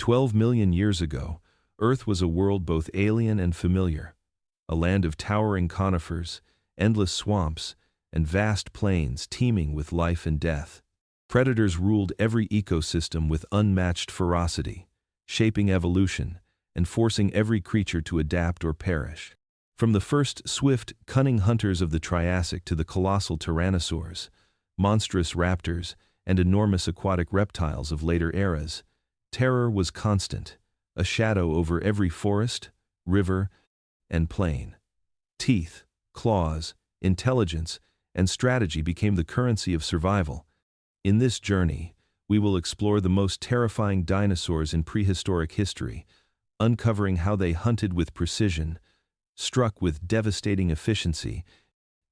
12 million years ago, Earth was a world both alien and familiar, a land of towering conifers, endless swamps, and vast plains teeming with life and death. Predators ruled every ecosystem with unmatched ferocity, shaping evolution and forcing every creature to adapt or perish. From the first swift, cunning hunters of the Triassic to the colossal tyrannosaurs, monstrous raptors, and enormous aquatic reptiles of later eras, terror was constant, a shadow over every forest, river, and plain. Teeth, claws, intelligence, and strategy became the currency of survival. In this journey, we will explore the most terrifying dinosaurs in prehistoric history, uncovering how they hunted with precision, struck with devastating efficiency,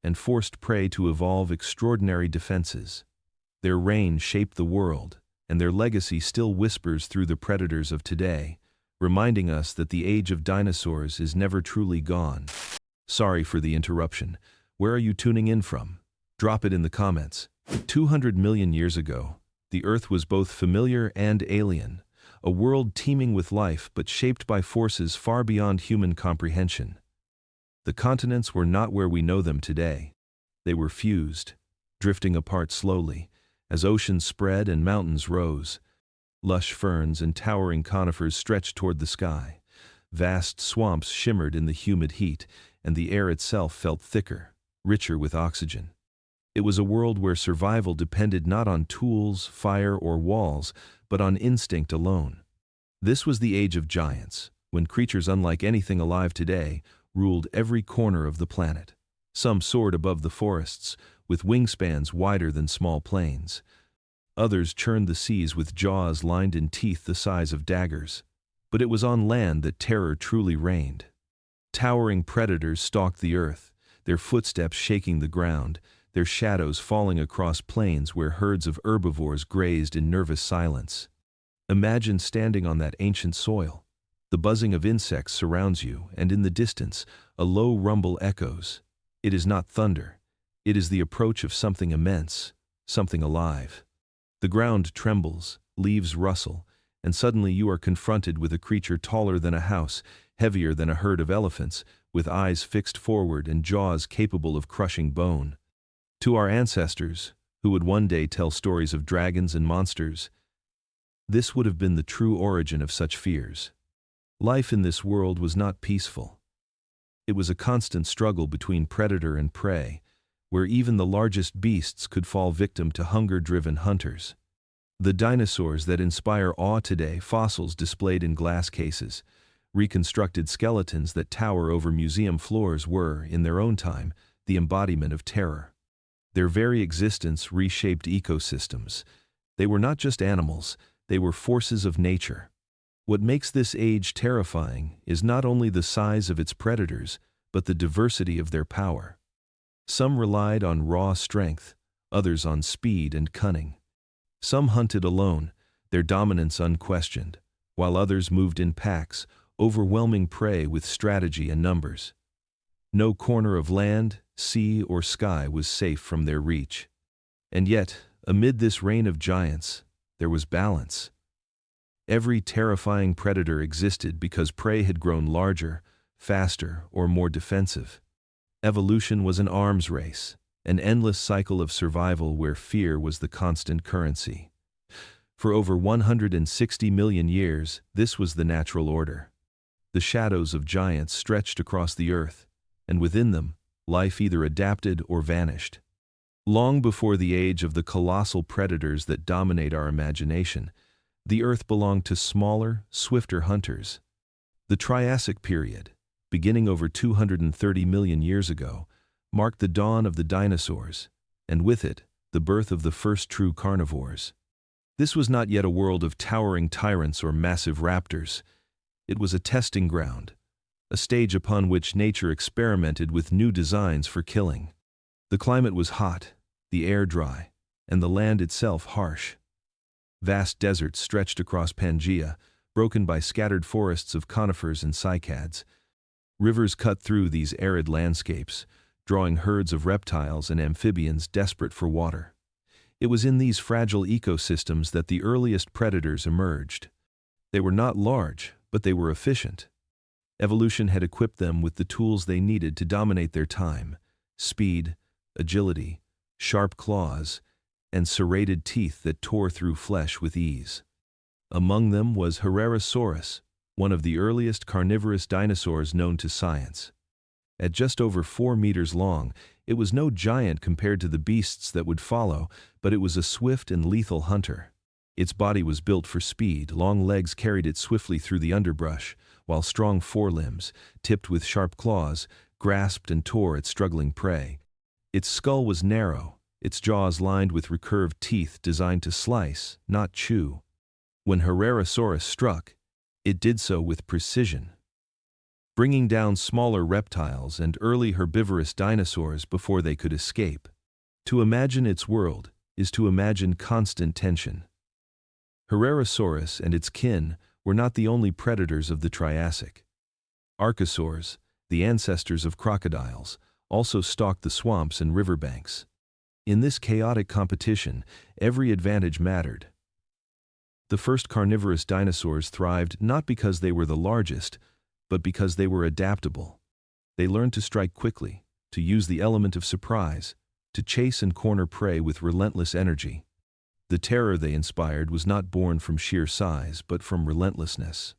and forced prey to evolve extraordinary defenses. Their reign shaped the world, and their legacy still whispers through the predators of today, reminding us that the age of dinosaurs is never truly gone. Sorry for the interruption. Where are you tuning in from? Drop it in the comments. 200 million years ago, the Earth was both familiar and alien, a world teeming with life but shaped by forces far beyond human comprehension. The continents were not where we know them today. They were fused, drifting apart slowly, as oceans spread and mountains rose. Lush ferns and towering conifers stretched toward the sky. Vast swamps shimmered in the humid heat, and the air itself felt thicker, richer with oxygen. It was a world where survival depended not on tools, fire, or walls, but on instinct alone. This was the age of giants, when creatures unlike anything alive today ruled every corner of the planet. Some soared above the forests, with wingspans wider than small planes. Others churned the seas with jaws lined in teeth the size of daggers. But it was on land that terror truly reigned. Towering predators stalked the earth, their footsteps shaking the ground, their shadows falling across plains where herds of herbivores grazed in nervous silence. Imagine standing on that ancient soil. The buzzing of insects surrounds you, and in the distance, a low rumble echoes. It is not thunder. It is the approach of something immense, something alive. The ground trembles, leaves rustle, and suddenly you are confronted with a creature taller than a house, heavier than a herd of elephants, with eyes fixed forward and jaws capable of crushing bone. To our ancestors, who would one day tell stories of dragons and monsters, this would have been the true origin of such fears. Life in this world was not peaceful. It was a constant struggle between predator and prey, where even the largest beasts could fall victim to hunger-driven hunters. The dinosaurs that inspire awe today, fossils displayed in glass cases, reconstructed skeletons that tower over museum floors were, in their own time, the embodiment of terror. Their very existence reshaped ecosystems. They were not just animals, they were forces of nature. What makes this age terrifying is not only the size of its predators, but the diversity of their power. Some relied on raw strength, others on speed and cunning. Some hunted alone, their dominance unquestioned, while others moved in packs, overwhelming prey with strategy and numbers. No corner of land, sea, or sky was safe from their reach. And yet, amid this reign of giants, there was balance. Every terrifying predator existed because prey had grown larger, faster, or more defensive. Evolution was an arms race, an endless cycle of survival where fear was the constant currency. For over 160 million years, this was the natural order. The shadows of giants stretched across the earth, and within them, life either adapted or vanished. Long before the age of the colossal predators that dominate our imagination, the earth belonged to smaller, swifter hunters. The Triassic period, beginning over 230 million years ago, marked the dawn of the dinosaurs, and with it, the birth of the first true carnivores. This was not yet a world of towering tyrants or massive raptors. It was a testing ground, a stage upon which nature experimented with new designs for killing. The climate was hot, the air dry, and the land itself harsh. Vast deserts stretched across Pangaea, broken by scattered forests of conifers and cycads. Rivers cut through these arid landscapes, drawing herds of reptiles and amphibians desperate for water. It was in these fragile ecosystems that the earliest predators emerged. They were not large, but they were efficient. Evolution had equipped them with the tools they needed to dominate their time: speed, agility, sharp claws, and serrated teeth that tore through flesh with ease. Among them was Herrerasaurus, one of the earliest carnivorous dinosaurs known to science. At just over 4 meters long, it was no giant compared to the beasts that would follow, but it was a swift and lethal hunter. Its body was built for speed. Long legs carried it swiftly through the underbrush, while strong forelimbs, tipped with sharp claws, grasped and tore at struggling prey. Its skull was narrow, its jaws lined with recurved teeth designed to slice, not chew. When Herrerasaurus struck, it did so with precision, bringing down smaller reptiles and early herbivorous dinosaurs before they could escape. To imagine its world is to imagine constant tension. Herrerasaurus and its kin were not the only predators of the Triassic. Archosaurs, the ancestors of crocodiles, also stalked the swamps and riverbanks. In this chaotic competition, every advantage mattered. The first carnivorous dinosaurs thrived not because they were the largest, but because they were adaptable. They learned to strike quickly, to use the element of surprise, to chase and corner prey with relentless energy. The terror they inspired was not born from sheer size, but from relentlessness.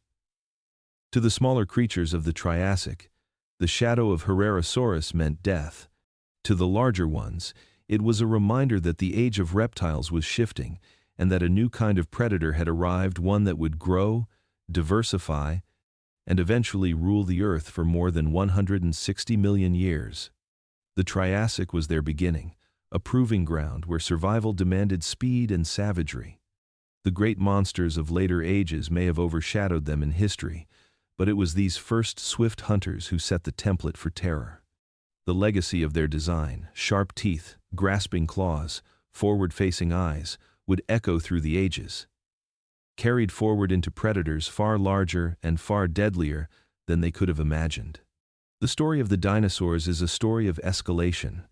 To the smaller creatures of the Triassic, the shadow of Herrerasaurus meant death. To the larger ones, it was a reminder that the age of reptiles was shifting, and that a new kind of predator had arrived, one that would grow, diversify, and eventually rule the Earth for more than 160 million years. The Triassic was their beginning, a proving ground where survival demanded speed and savagery. The great monsters of later ages may have overshadowed them in history, but it was these first swift hunters who set the template for terror. The legacy of their design, sharp teeth, grasping claws, forward-facing eyes, would echo through the ages, carried forward into predators far larger and far deadlier than they could have imagined. The story of the dinosaurs is a story of escalation.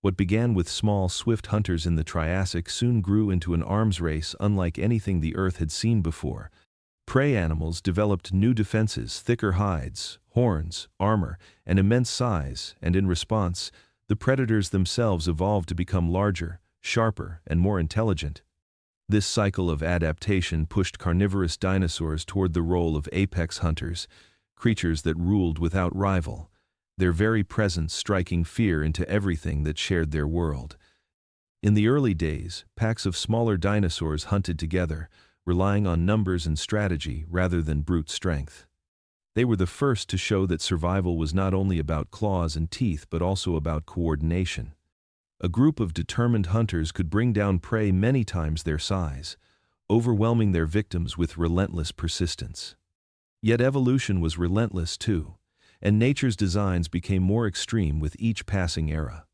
What began with small, swift hunters in the Triassic soon grew into an arms race unlike anything the Earth had seen before. Prey animals developed new defenses: thicker hides, horns, armor, and immense size, and in response, the predators themselves evolved to become larger, sharper, and more intelligent. This cycle of adaptation pushed carnivorous dinosaurs toward the role of apex hunters, creatures that ruled without rival, their very presence striking fear into everything that shared their world. In the early days, packs of smaller dinosaurs hunted together, relying on numbers and strategy rather than brute strength. They were the first to show that survival was not only about claws and teeth but also about coordination. A group of determined hunters could bring down prey many times their size, overwhelming their victims with relentless persistence. Yet evolution was relentless too, and nature's designs became more extreme with each passing era.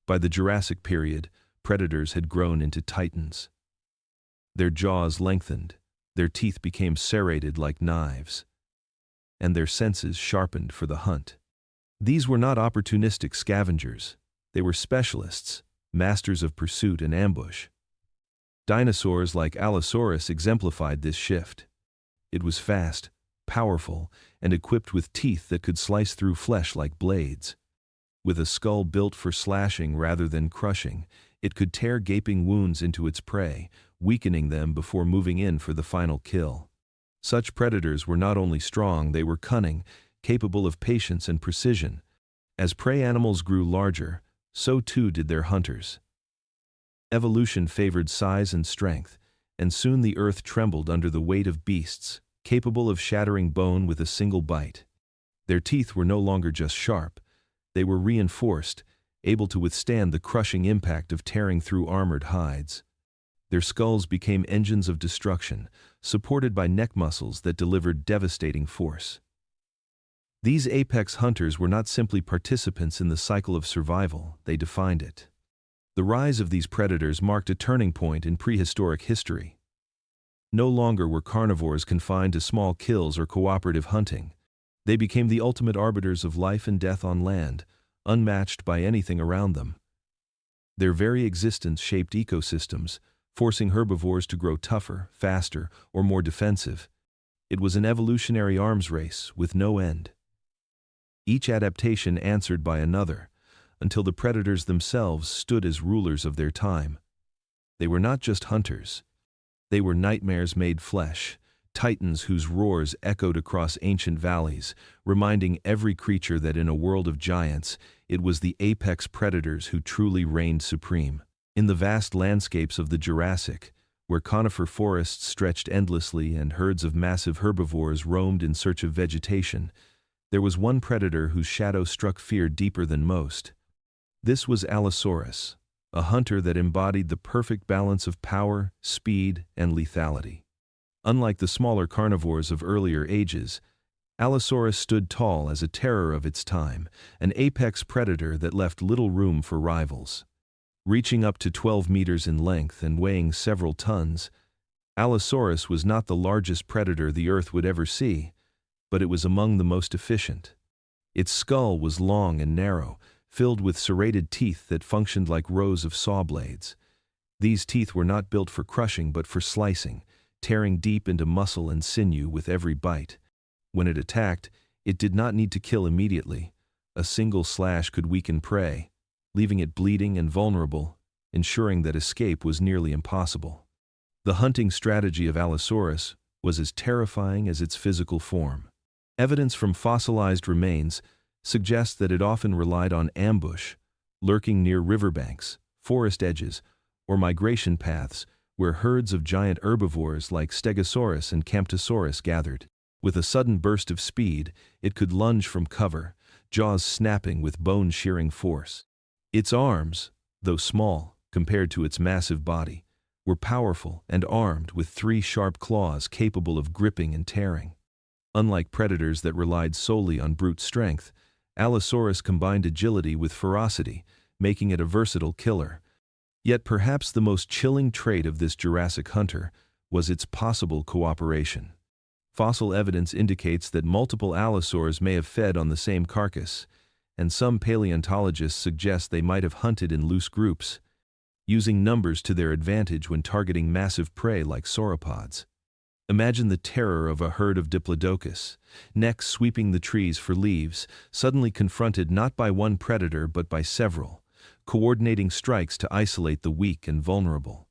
By the Jurassic period, predators had grown into titans. Their jaws lengthened, their teeth became serrated like knives, and their senses sharpened for the hunt. These were not opportunistic scavengers. They were specialists, masters of pursuit and ambush. Dinosaurs like Allosaurus exemplified this shift. It was fast, powerful, and equipped with teeth that could slice through flesh like blades. With a skull built for slashing rather than crushing, it could tear gaping wounds into its prey, weakening them before moving in for the final kill. Such predators were not only strong, they were cunning, capable of patience and precision. As prey animals grew larger, so too did their hunters. Evolution favored size and strength, and soon the earth trembled under the weight of beasts, capable of shattering bone with a single bite. Their teeth were no longer just sharp, they were reinforced, able to withstand the crushing impact of tearing through armored hides. Their skulls became engines of destruction, supported by neck muscles that delivered devastating force. These apex hunters were not simply participants in the cycle of survival, they defined it. The rise of these predators marked a turning point in prehistoric history. No longer were carnivores confined to small kills or cooperative hunting. They became the ultimate arbiters of life and death on land, unmatched by anything around them. Their very existence shaped ecosystems, forcing herbivores to grow tougher, faster, or more defensive. It was an evolutionary arms race with no end. Each adaptation answered by another, until the predators themselves stood as rulers of their time. They were not just hunters. They were nightmares made flesh, titans whose roars echoed across ancient valleys, reminding every creature that in a world of giants, it was the apex predators who truly reigned supreme. In the vast landscapes of the Jurassic, where conifer forests stretched endlessly and herds of massive herbivores roamed in search of vegetation, there was one predator whose shadow struck fear deeper than most. This was Allosaurus, a hunter that embodied the perfect balance of power, speed, and lethality. Unlike the smaller carnivores of earlier ages, Allosaurus stood tall as a terror of its time, an apex predator that left little room for rivals. Reaching up to 12 meters in length and weighing several tons, Allosaurus was not the largest predator the Earth would ever see, but it was among the most efficient. Its skull was long and narrow, filled with serrated teeth that functioned like rows of saw blades. These teeth were not built for crushing but for slicing, tearing deep into muscle and sinew with every bite. When it attacked, it did not need to kill immediately. A single slash could weaken prey, leaving it bleeding and vulnerable, ensuring that escape was nearly impossible. The hunting strategy of Allosaurus was as terrifying as its physical form. Evidence from fossilized remains suggests that it often relied on ambush, lurking near riverbanks, forest edges, or migration paths where herds of giant herbivores like Stegosaurus and Camptosaurus gathered. With a sudden burst of speed, it could lunge from cover, jaws snapping with bone-shearing force. Its arms, though small compared to its massive body, were powerful and armed with 3 sharp claws capable of gripping and tearing. Unlike predators that relied solely on brute strength, Allosaurus combined agility with ferocity, making it a versatile killer. Yet perhaps the most chilling trait of this Jurassic hunter was its possible cooperation. Fossil evidence indicates that multiple allosaurs may have fed on the same carcass, and some paleontologists suggest they might have hunted in loose groups, using numbers to their advantage when targeting massive prey like sauropods. Imagine the terror of a herd of Diplodocus, necks sweeping the trees for leaves, suddenly confronted not by one predator but by several, coordinating strikes to isolate the weak and vulnerable.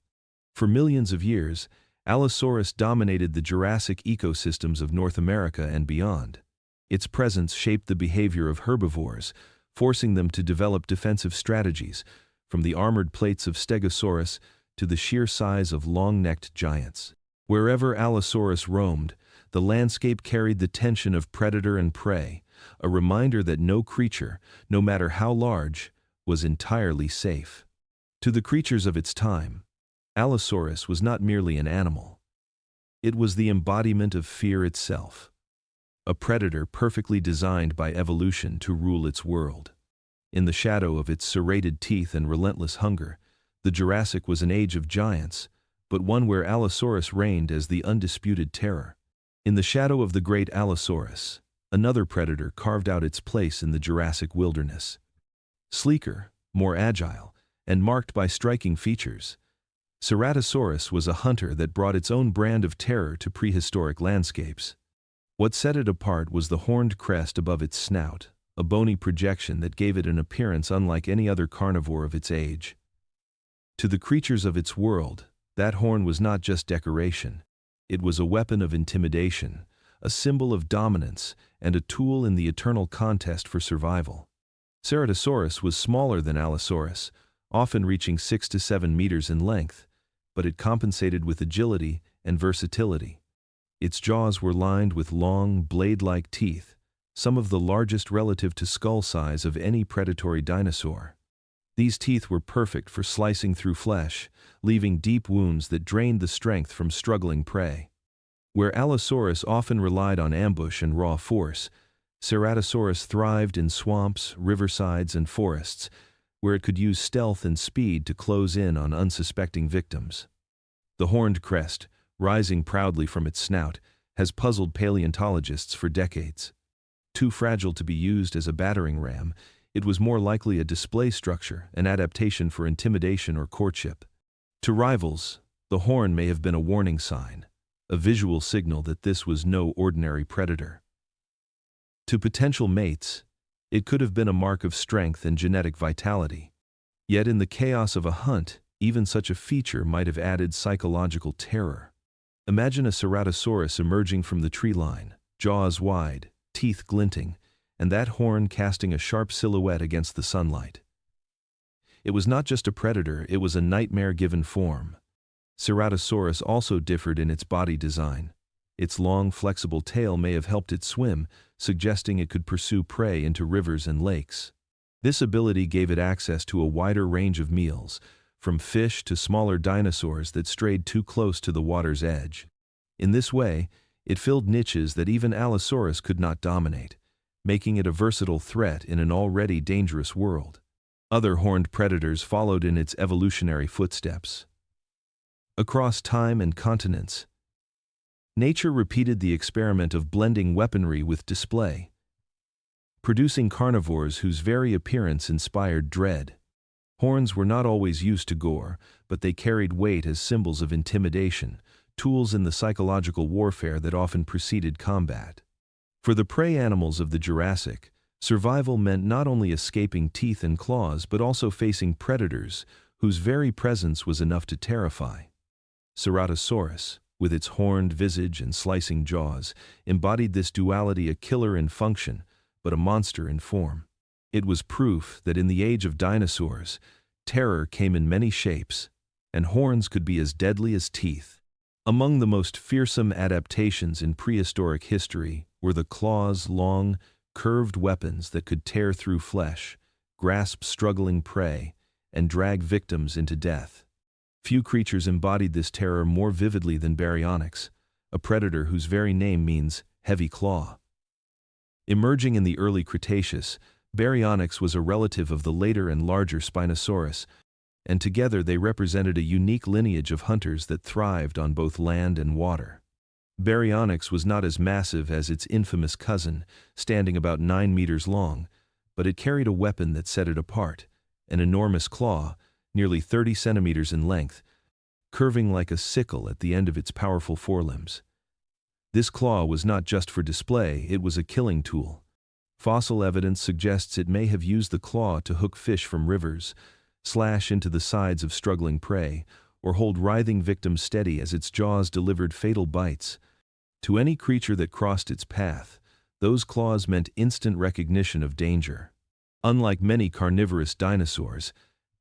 For millions of years, Allosaurus dominated the Jurassic ecosystems of North America and beyond. Its presence shaped the behavior of herbivores, forcing them to develop defensive strategies, from the armored plates of Stegosaurus to the sheer size of long-necked giants. Wherever Allosaurus roamed, the landscape carried the tension of predator and prey, a reminder that no creature, no matter how large, was entirely safe. To the creatures of its time, Allosaurus was not merely an animal. It was the embodiment of fear itself, a predator perfectly designed by evolution to rule its world. In the shadow of its serrated teeth and relentless hunger, the Jurassic was an age of giants, but one where Allosaurus reigned as the undisputed terror. In the shadow of the great Allosaurus, another predator carved out its place in the Jurassic wilderness. Sleeker, more agile, and marked by striking features, Ceratosaurus was a hunter that brought its own brand of terror to prehistoric landscapes. What set it apart was the horned crest above its snout, a bony projection that gave it an appearance unlike any other carnivore of its age. To the creatures of its world, that horn was not just decoration. It was a weapon of intimidation, a symbol of dominance, and a tool in the eternal contest for survival. Ceratosaurus was smaller than Allosaurus, often reaching 6 to 7 meters in length, but it compensated with agility and versatility. Its jaws were lined with long, blade-like teeth, some of the largest relative to skull size of any predatory dinosaur. These teeth were perfect for slicing through flesh, leaving deep wounds that drained the strength from struggling prey. Where Allosaurus often relied on ambush and raw force, Ceratosaurus thrived in swamps, riversides, and forests, where it could use stealth and speed to close in on unsuspecting victims. The horned crest, rising proudly from its snout, has puzzled paleontologists for decades. Too fragile to be used as a battering ram, it was more likely a display structure, an adaptation for intimidation or courtship. To rivals, the horn may have been a warning sign, a visual signal that this was no ordinary predator. To potential mates, it could have been a mark of strength and genetic vitality. Yet in the chaos of a hunt, even such a feature might have added psychological terror. Imagine a ceratosaurus emerging from the tree line, jaws wide, teeth glinting, and that horn casting a sharp silhouette against the sunlight. It was not just a predator, it was a nightmare given form. Ceratosaurus also differed in its body design. Its long, flexible tail may have helped it swim, suggesting it could pursue prey into rivers and lakes. This ability gave it access to a wider range of meals, from fish to smaller dinosaurs that strayed too close to the water's edge. In this way, it filled niches that even Allosaurus could not dominate, making it a versatile threat in an already dangerous world. Other horned predators followed in its evolutionary footsteps. Across time and continents, nature repeated the experiment of blending weaponry with display, producing carnivores whose very appearance inspired dread. Horns were not always used to gore, but they carried weight as symbols of intimidation, tools in the psychological warfare that often preceded combat. For the prey animals of the Jurassic, survival meant not only escaping teeth and claws but also facing predators whose very presence was enough to terrify. Ceratosaurus, with its horned visage and slicing jaws, embodied this duality, a killer in function, but a monster in form. It was proof that in the age of dinosaurs, terror came in many shapes, and horns could be as deadly as teeth. Among the most fearsome adaptations in prehistoric history were the claws, long, curved weapons that could tear through flesh, grasp struggling prey, and drag victims into death. Few creatures embodied this terror more vividly than Baryonyx, a predator whose very name means heavy claw. Emerging in the early Cretaceous, Baryonyx was a relative of the later and larger Spinosaurus, and together they represented a unique lineage of hunters that thrived on both land and water. Baryonyx was not as massive as its infamous cousin, standing about 9 meters long, but it carried a weapon that set it apart, an enormous claw, nearly 30 centimeters in length, curving like a sickle at the end of its powerful forelimbs. This claw was not just for display, it was a killing tool. Fossil evidence suggests it may have used the claw to hook fish from rivers, slash into the sides of struggling prey, or hold writhing victims steady as its jaws delivered fatal bites. To any creature that crossed its path, those claws meant instant recognition of danger. Unlike many carnivorous dinosaurs,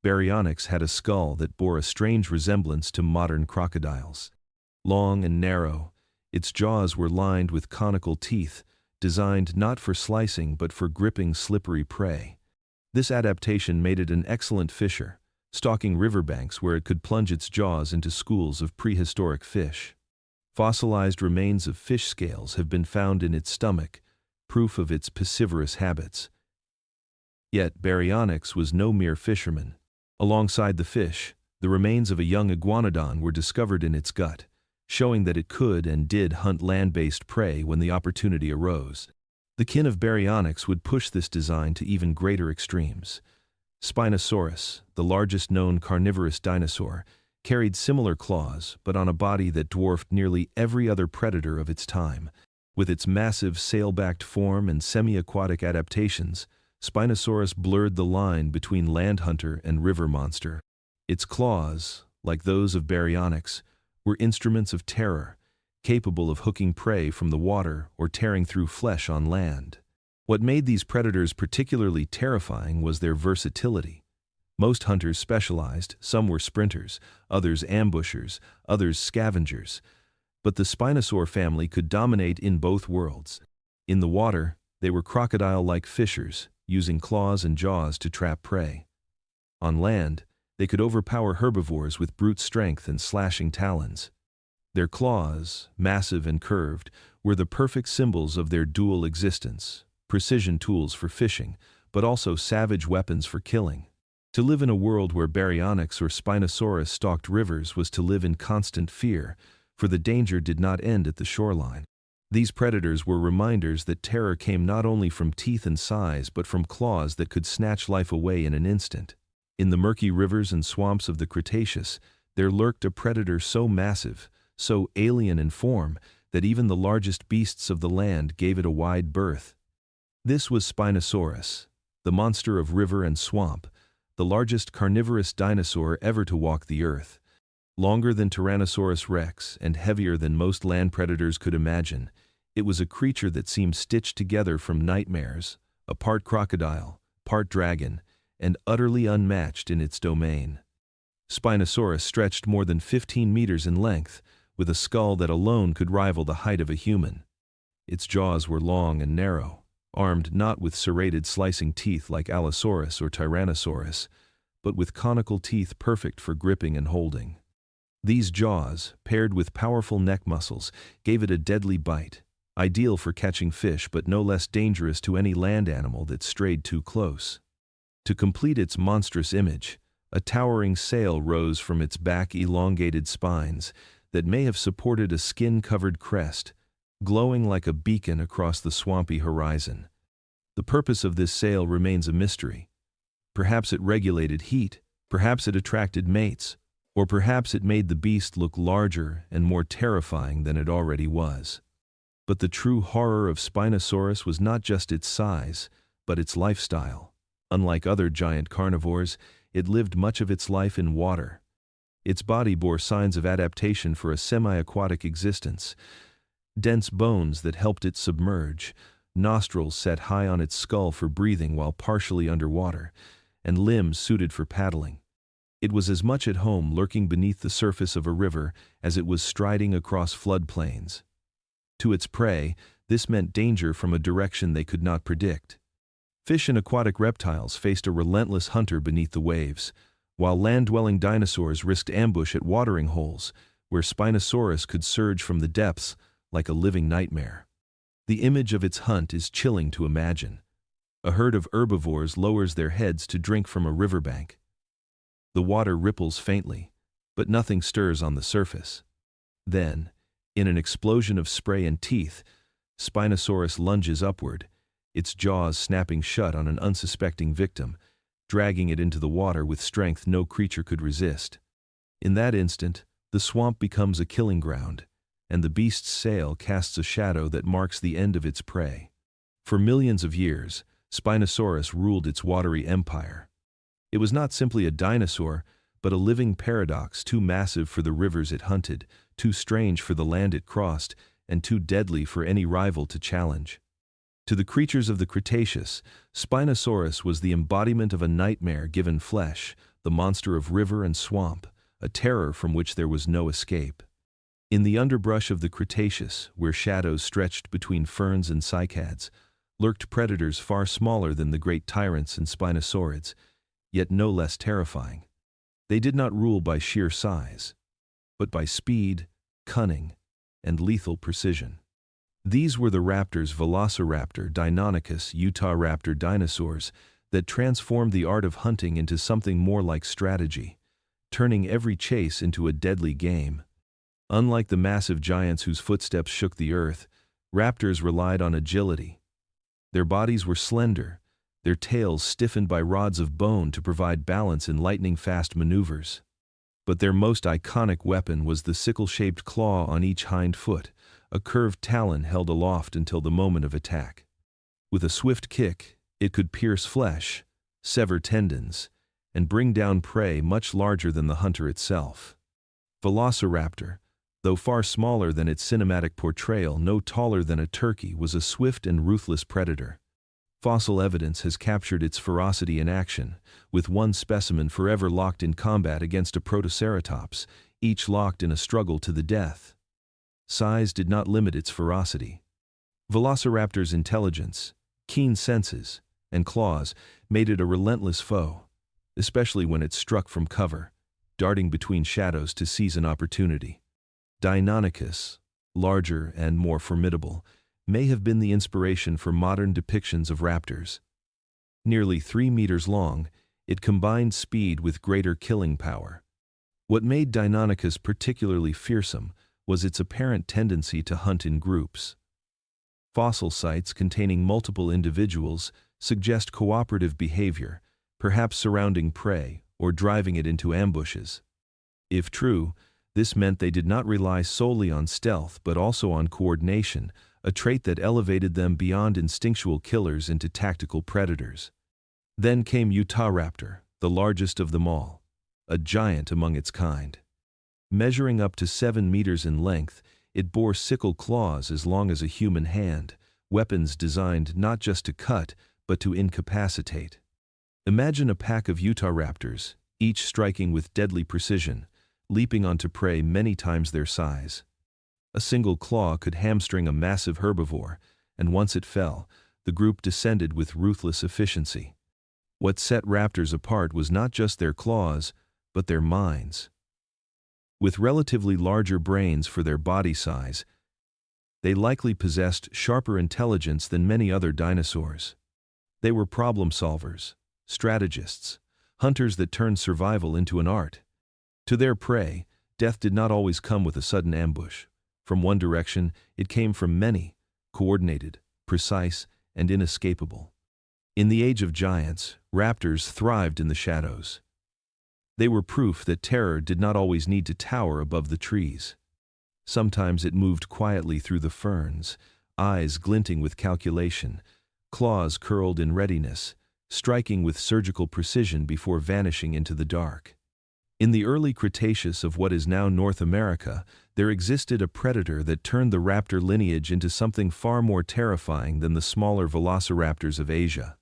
Baryonyx had a skull that bore a strange resemblance to modern crocodiles. Long and narrow, its jaws were lined with conical teeth, designed not for slicing but for gripping slippery prey. This adaptation made it an excellent fisher, stalking riverbanks where it could plunge its jaws into schools of prehistoric fish. Fossilized remains of fish scales have been found in its stomach, proof of its piscivorous habits. Yet Baryonyx was no mere fisherman. Alongside the fish, the remains of a young iguanodon were discovered in its gut, showing that it could and did hunt land-based prey when the opportunity arose. The kin of Baryonyx would push this design to even greater extremes. Spinosaurus, the largest known carnivorous dinosaur, carried similar claws but on a body that dwarfed nearly every other predator of its time. With its massive sail-backed form and semi-aquatic adaptations, Spinosaurus blurred the line between land hunter and river monster. Its claws, like those of Baryonyx, were instruments of terror, capable of hooking prey from the water or tearing through flesh on land. What made these predators particularly terrifying was their versatility. Most hunters specialized, some were sprinters, others ambushers, others scavengers. But the Spinosaur family could dominate in both worlds. In the water, they were crocodile-like fishers, using claws and jaws to trap prey. On land, they could overpower herbivores with brute strength and slashing talons. Their claws, massive and curved, were the perfect symbols of their dual existence, precision tools for fishing, but also savage weapons for killing. To live in a world where Baryonyx or Spinosaurus stalked rivers was to live in constant fear, for the danger did not end at the shoreline. These predators were reminders that terror came not only from teeth and size but from claws that could snatch life away in an instant. In the murky rivers and swamps of the Cretaceous, there lurked a predator so massive, so alien in form that even the largest beasts of the land gave it a wide berth. This was Spinosaurus, the monster of river and swamp, the largest carnivorous dinosaur ever to walk the earth. Longer than Tyrannosaurus rex and heavier than most land predators could imagine, it was a creature that seemed stitched together from nightmares, a part crocodile, part dragon, and utterly unmatched in its domain. Spinosaurus stretched more than 15 meters in length, with a skull that alone could rival the height of a human. Its jaws were long and narrow, armed not with serrated slicing teeth like Allosaurus or Tyrannosaurus, but with conical teeth perfect for gripping and holding. These jaws, paired with powerful neck muscles, gave it a deadly bite, ideal for catching fish but no less dangerous to any land animal that strayed too close. To complete its monstrous image, a towering sail rose from its back, elongated spines that may have supported a skin-covered crest, glowing like a beacon across the swampy horizon. The purpose of this sail remains a mystery. Perhaps it regulated heat, perhaps it attracted mates, or perhaps it made the beast look larger and more terrifying than it already was. But the true horror of Spinosaurus was not just its size, but its lifestyle. Unlike other giant carnivores, it lived much of its life in water. Its body bore signs of adaptation for a semi-aquatic existence. Dense bones that helped it submerge, nostrils set high on its skull for breathing while partially underwater, and limbs suited for paddling. It was as much at home lurking beneath the surface of a river as it was striding across floodplains. To its prey, this meant danger from a direction they could not predict. Fish and aquatic reptiles faced a relentless hunter beneath the waves, while land-dwelling dinosaurs risked ambush at watering holes, where Spinosaurus could surge from the depths like a living nightmare. The image of its hunt is chilling to imagine. A herd of herbivores lowers their heads to drink from a riverbank. The water ripples faintly, but nothing stirs on the surface. Then, in an explosion of spray and teeth, Spinosaurus lunges upward, its jaws snapping shut on an unsuspecting victim, dragging it into the water with strength no creature could resist. In that instant, the swamp becomes a killing ground, and the beast's sail casts a shadow that marks the end of its prey. For millions of years, Spinosaurus ruled its watery empire. It was not simply a dinosaur, but a living paradox too massive for the rivers it hunted, too strange for the land it crossed, and too deadly for any rival to challenge. To the creatures of the Cretaceous, Spinosaurus was the embodiment of a nightmare given flesh, the monster of river and swamp, a terror from which there was no escape. In the underbrush of the Cretaceous, where shadows stretched between ferns and cycads, lurked predators far smaller than the great tyrants and spinosaurids, yet no less terrifying. They did not rule by sheer size, but by speed, cunning, and lethal precision. These were the raptors Velociraptor, Deinonychus, Utahraptor dinosaurs that transformed the art of hunting into something more like strategy, turning every chase into a deadly game. Unlike the massive giants whose footsteps shook the earth, raptors relied on agility. Their bodies were slender, their tails stiffened by rods of bone to provide balance in lightning-fast maneuvers. But their most iconic weapon was the sickle-shaped claw on each hind foot, a curved talon held aloft until the moment of attack. With a swift kick, it could pierce flesh, sever tendons, and bring down prey much larger than the hunter itself. Velociraptor, though far smaller than its cinematic portrayal, no taller than a turkey, was a swift and ruthless predator. Fossil evidence has captured its ferocity in action, with one specimen forever locked in combat against a protoceratops, each locked in a struggle to the death. Size did not limit its ferocity. Velociraptor's intelligence, keen senses, and claws made it a relentless foe, especially when it struck from cover, darting between shadows to seize an opportunity. Deinonychus, larger and more formidable, may have been the inspiration for modern depictions of raptors. Nearly 3 meters long, it combined speed with greater killing power. What made Deinonychus particularly fearsome was its apparent tendency to hunt in groups. Fossil sites containing multiple individuals suggest cooperative behavior, perhaps surrounding prey or driving it into ambushes. If true, This meant they did not rely solely on stealth but also on coordination, a trait that elevated them beyond instinctual killers into tactical predators. Then came Utahraptor, the largest of them all, a giant among its kind. Measuring up to 7 meters in length, it bore sickle claws as long as a human hand, weapons designed not just to cut, but to incapacitate. Imagine a pack of Utahraptors, each striking with deadly precision, leaping onto prey many times their size. A single claw could hamstring a massive herbivore, and once it fell, the group descended with ruthless efficiency. What set raptors apart was not just their claws, but their minds. With relatively larger brains for their body size, they likely possessed sharper intelligence than many other dinosaurs. They were problem solvers, strategists, hunters that turned survival into an art. To their prey, death did not always come with a sudden ambush. From one direction, it came from many, coordinated, precise, and inescapable. In the age of giants, raptors thrived in the shadows. They were proof that terror did not always need to tower above the trees. Sometimes it moved quietly through the ferns, eyes glinting with calculation, claws curled in readiness, striking with surgical precision before vanishing into the dark. In the early Cretaceous of what is now North America, there existed a predator that turned the raptor lineage into something far more terrifying than the smaller velociraptors of Asia.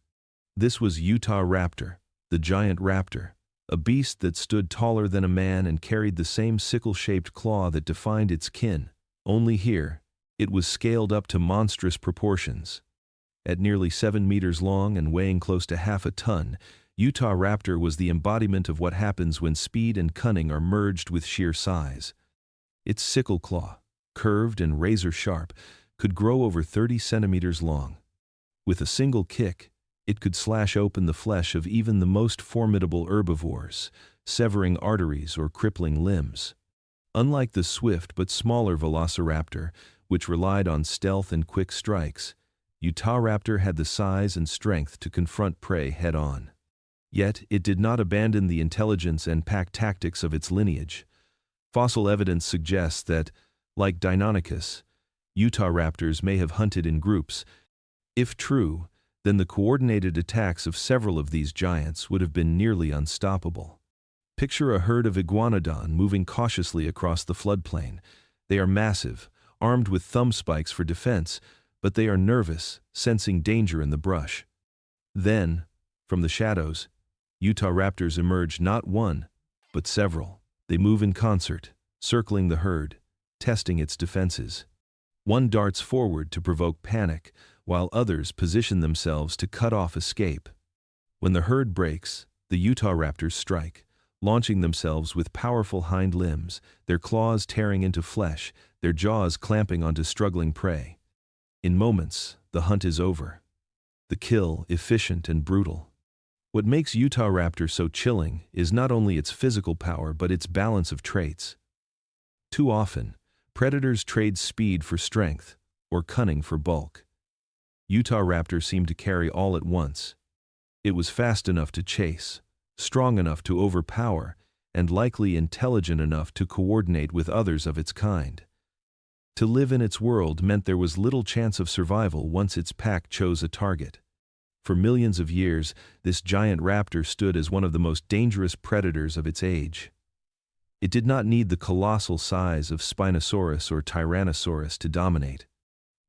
This was Utahraptor, the giant raptor, a beast that stood taller than a man and carried the same sickle-shaped claw that defined its kin. Only here, it was scaled up to monstrous proportions. At nearly 7 meters long and weighing close to half a ton, Utahraptor was the embodiment of what happens when speed and cunning are merged with sheer size. Its sickle claw, curved and razor-sharp, could grow over 30 centimeters long. With a single kick, it could slash open the flesh of even the most formidable herbivores, severing arteries or crippling limbs. Unlike the swift but smaller velociraptor, which relied on stealth and quick strikes, Utahraptor had the size and strength to confront prey head-on. Yet, it did not abandon the intelligence and pack tactics of its lineage. Fossil evidence suggests that, like Deinonychus, Utahraptors may have hunted in groups. If true, then the coordinated attacks of several of these giants would have been nearly unstoppable. Picture a herd of iguanodon moving cautiously across the floodplain. They are massive, armed with thumb spikes for defense, but they are nervous, sensing danger in the brush. Then, from the shadows, Utahraptors emerge not one, but several. They move in concert, circling the herd, testing its defenses. One darts forward to provoke panic, while others position themselves to cut off escape. When the herd breaks, the Utahraptors strike, launching themselves with powerful hind limbs, their claws tearing into flesh, their jaws clamping onto struggling prey. In moments, the hunt is over. The kill efficient and brutal. What makes Utahraptor so chilling is not only its physical power but its balance of traits. Too often, predators trade speed for strength, or cunning for bulk. Utahraptor seemed to carry all at once. It was fast enough to chase, strong enough to overpower, and likely intelligent enough to coordinate with others of its kind. To live in its world meant there was little chance of survival once its pack chose a target. For millions of years, this giant raptor stood as one of the most dangerous predators of its age. It did not need the colossal size of Spinosaurus or Tyrannosaurus to dominate.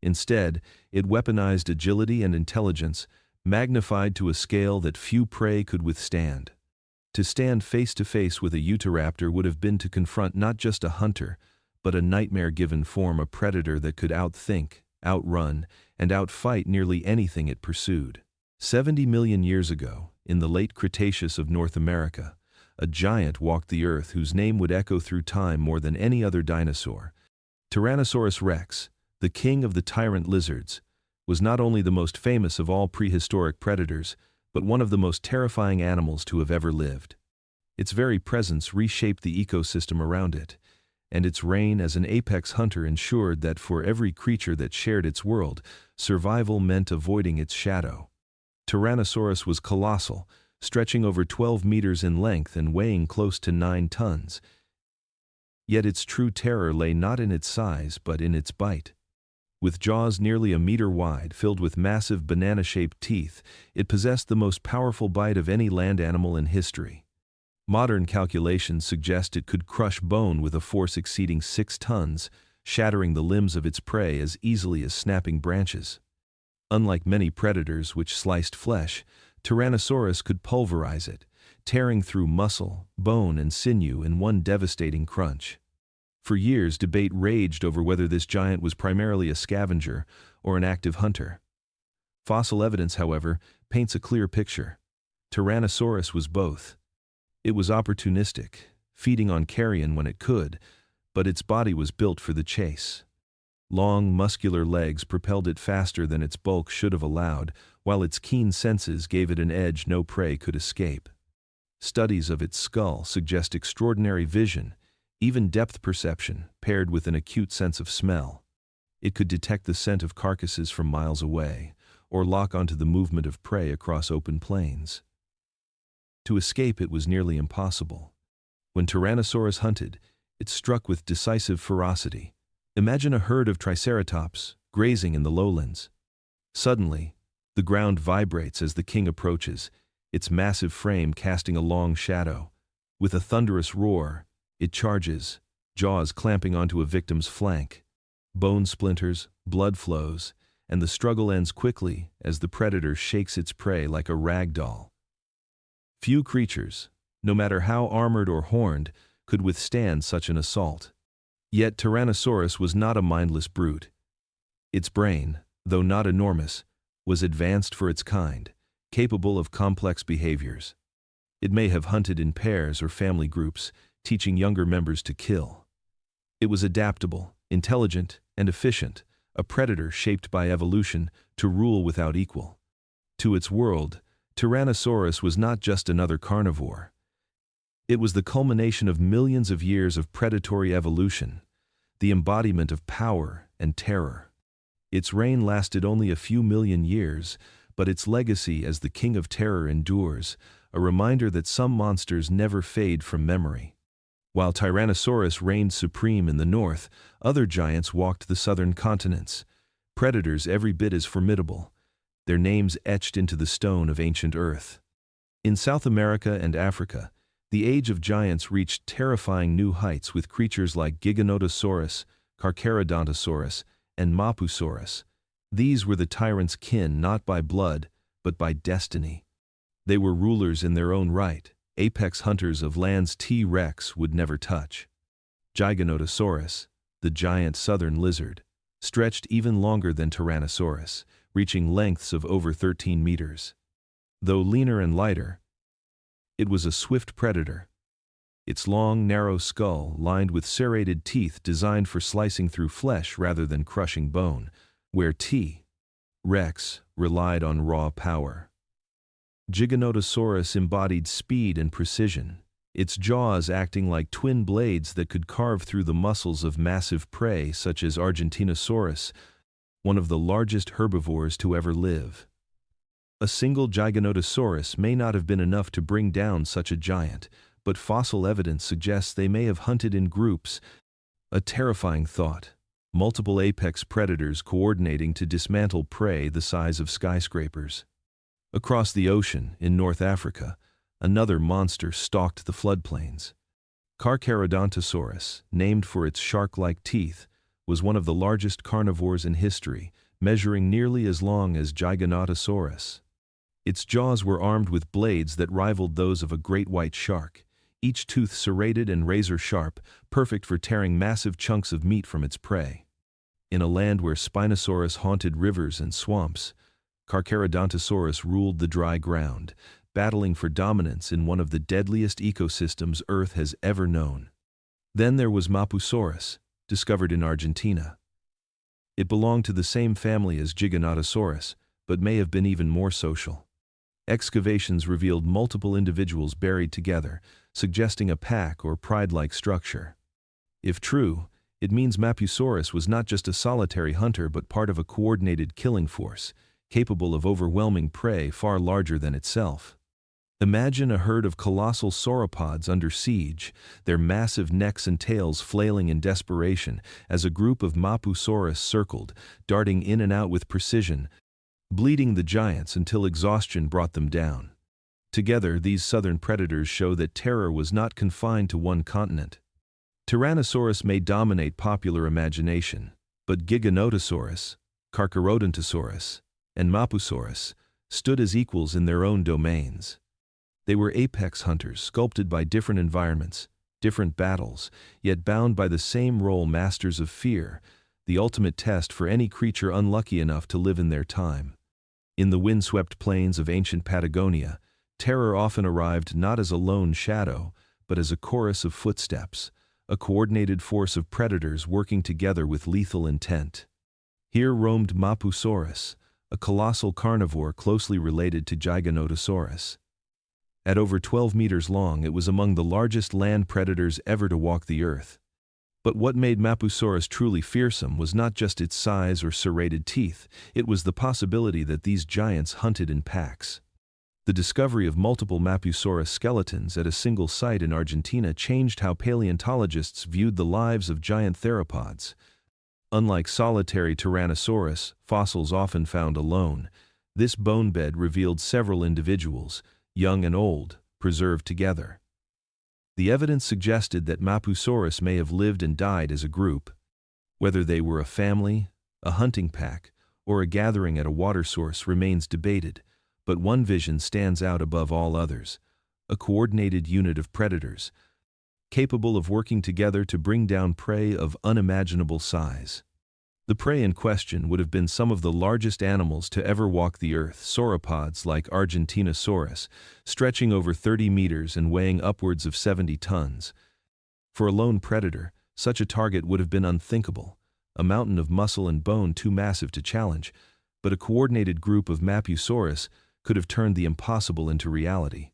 Instead, it weaponized agility and intelligence, magnified to a scale that few prey could withstand. To stand face-to-face with a Utahraptor would have been to confront not just a hunter, but a nightmare-given form of predator that could outthink, outrun, and outfight nearly anything it pursued. 70 million years ago, in the late Cretaceous of North America, a giant walked the earth whose name would echo through time more than any other dinosaur. Tyrannosaurus rex, the king of the tyrant lizards, was not only the most famous of all prehistoric predators, but one of the most terrifying animals to have ever lived. Its very presence reshaped the ecosystem around it, and its reign as an apex hunter ensured that for every creature that shared its world, survival meant avoiding its shadow. Tyrannosaurus was colossal, stretching over 12 meters in length and weighing close to 9 tons. Yet its true terror lay not in its size but in its bite. With jaws nearly a meter wide, filled with massive banana-shaped teeth, it possessed the most powerful bite of any land animal in history. Modern calculations suggest it could crush bone with a force exceeding 6 tons, shattering the limbs of its prey as easily as snapping branches. Unlike many predators which sliced flesh, Tyrannosaurus could pulverize it, tearing through muscle, bone, and sinew in one devastating crunch. For years, debate raged over whether this giant was primarily a scavenger or an active hunter. Fossil evidence, however, paints a clear picture. Tyrannosaurus was both. It was opportunistic, feeding on carrion when it could, but its body was built for the chase. Long, muscular legs propelled it faster than its bulk should have allowed, while its keen senses gave it an edge no prey could escape. Studies of its skull suggest extraordinary vision, even depth perception, paired with an acute sense of smell. It could detect the scent of carcasses from miles away, or lock onto the movement of prey across open plains. To escape it was nearly impossible. When Tyrannosaurus hunted, it struck with decisive ferocity. Imagine a herd of triceratops grazing in the lowlands. Suddenly, the ground vibrates as the king approaches, its massive frame casting a long shadow. With a thunderous roar, it charges, jaws clamping onto a victim's flank. Bone splinters, blood flows, and the struggle ends quickly as the predator shakes its prey like a rag doll. Few creatures, no matter how armored or horned, could withstand such an assault. Yet Tyrannosaurus was not a mindless brute. Its brain, though not enormous, was advanced for its kind, capable of complex behaviors. It may have hunted in pairs or family groups, teaching younger members to kill. It was adaptable, intelligent, and efficient, a predator shaped by evolution to rule without equal. To its world, Tyrannosaurus was not just another carnivore. It was the culmination of millions of years of predatory evolution, the embodiment of power and terror. Its reign lasted only a few million years, but its legacy as the king of terror endures, a reminder that some monsters never fade from memory. While Tyrannosaurus reigned supreme in the north, other giants walked the southern continents, predators every bit as formidable, their names etched into the stone of ancient Earth. In South America and Africa, the age of giants reached terrifying new heights with creatures like Giganotosaurus, Carcharodontosaurus, and Mapusaurus. These were the tyrant's kin not by blood, but by destiny. They were rulers in their own right, apex hunters of lands T-Rex would never touch. Giganotosaurus, the giant southern lizard, stretched even longer than Tyrannosaurus, reaching lengths of over 13 meters. Though leaner and lighter, it was a swift predator. Its long, narrow skull lined with serrated teeth designed for slicing through flesh rather than crushing bone, where T-Rex relied on raw power. Giganotosaurus embodied speed and precision, its jaws acting like twin blades that could carve through the muscles of massive prey such as Argentinosaurus, one of the largest herbivores to ever live. A single Giganotosaurus may not have been enough to bring down such a giant, but fossil evidence suggests they may have hunted in groups. A terrifying thought. Multiple apex predators coordinating to dismantle prey the size of skyscrapers. Across the ocean, in North Africa, another monster stalked the floodplains. Carcharodontosaurus, named for its shark-like teeth, was one of the largest carnivores in history, measuring nearly as long as Giganotosaurus. Its jaws were armed with blades that rivaled those of a great white shark, each tooth serrated and razor-sharp, perfect for tearing massive chunks of meat from its prey. In a land where Spinosaurus haunted rivers and swamps, Carcharodontosaurus ruled the dry ground, battling for dominance in one of the deadliest ecosystems Earth has ever known. Then there was Mapusaurus, discovered in Argentina. It belonged to the same family as Giganotosaurus, but may have been even more social. Excavations revealed multiple individuals buried together, suggesting a pack or pride-like structure. If true, it means Mapusaurus was not just a solitary hunter but part of a coordinated killing force, capable of overwhelming prey far larger than itself. Imagine a herd of colossal sauropods under siege, their massive necks and tails flailing in desperation as a group of Mapusaurus circled, darting in and out with precision, bleeding the giants until exhaustion brought them down. Together, these southern predators show that terror was not confined to one continent. Tyrannosaurus may dominate popular imagination, but Giganotosaurus, Carcharodontosaurus, and Mapusaurus stood as equals in their own domains. They were apex hunters sculpted by different environments, different battles, yet bound by the same role, masters of fear, the ultimate test for any creature unlucky enough to live in their time. In the windswept plains of ancient Patagonia, terror often arrived not as a lone shadow, but as a chorus of footsteps, a coordinated force of predators working together with lethal intent. Here roamed Mapusaurus, a colossal carnivore closely related to Giganotosaurus. At over 12 meters long, it was among the largest land predators ever to walk the earth. But what made Mapusaurus truly fearsome was not just its size or serrated teeth, it was the possibility that these giants hunted in packs. The discovery of multiple Mapusaurus skeletons at a single site in Argentina changed how paleontologists viewed the lives of giant theropods. Unlike solitary Tyrannosaurus, fossils often found alone, this bone bed revealed several individuals, young and old, preserved together. The evidence suggested that Mapusaurus may have lived and died as a group. Whether they were a family, a hunting pack, or a gathering at a water source remains debated, but one vision stands out above all others: a coordinated unit of predators, capable of working together to bring down prey of unimaginable size. The prey in question would have been some of the largest animals to ever walk the earth, sauropods like Argentinosaurus, stretching over 30 meters and weighing upwards of 70 tons. For a lone predator, such a target would have been unthinkable, a mountain of muscle and bone too massive to challenge, but a coordinated group of Mapusaurus could have turned the impossible into reality.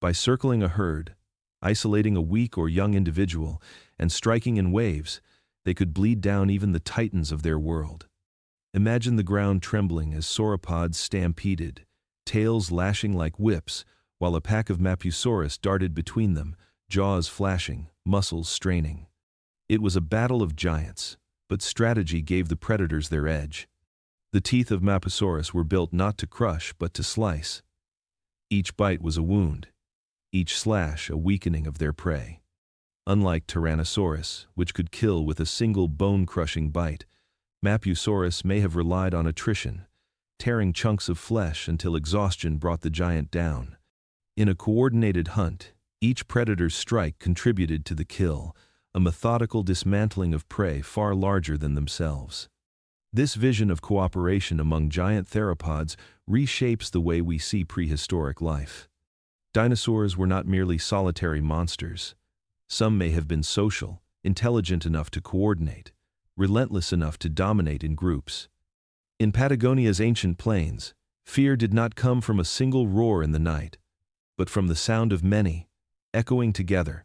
By circling a herd, isolating a weak or young individual, and striking in waves, they could bleed down even the titans of their world. Imagine the ground trembling as sauropods stampeded, tails lashing like whips, while a pack of Mapusaurus darted between them, jaws flashing, muscles straining. It was a battle of giants, but strategy gave the predators their edge. The teeth of Mapusaurus were built not to crush but to slice. Each bite was a wound, each slash a weakening of their prey. Unlike Tyrannosaurus, which could kill with a single bone-crushing bite, Mapusaurus may have relied on attrition, tearing chunks of flesh until exhaustion brought the giant down. In a coordinated hunt, each predator's strike contributed to the kill, a methodical dismantling of prey far larger than themselves. This vision of cooperation among giant theropods reshapes the way we see prehistoric life. Dinosaurs were not merely solitary monsters. Some may have been social, intelligent enough to coordinate, relentless enough to dominate in groups. In Patagonia's ancient plains, fear did not come from a single roar in the night, but from the sound of many, echoing together.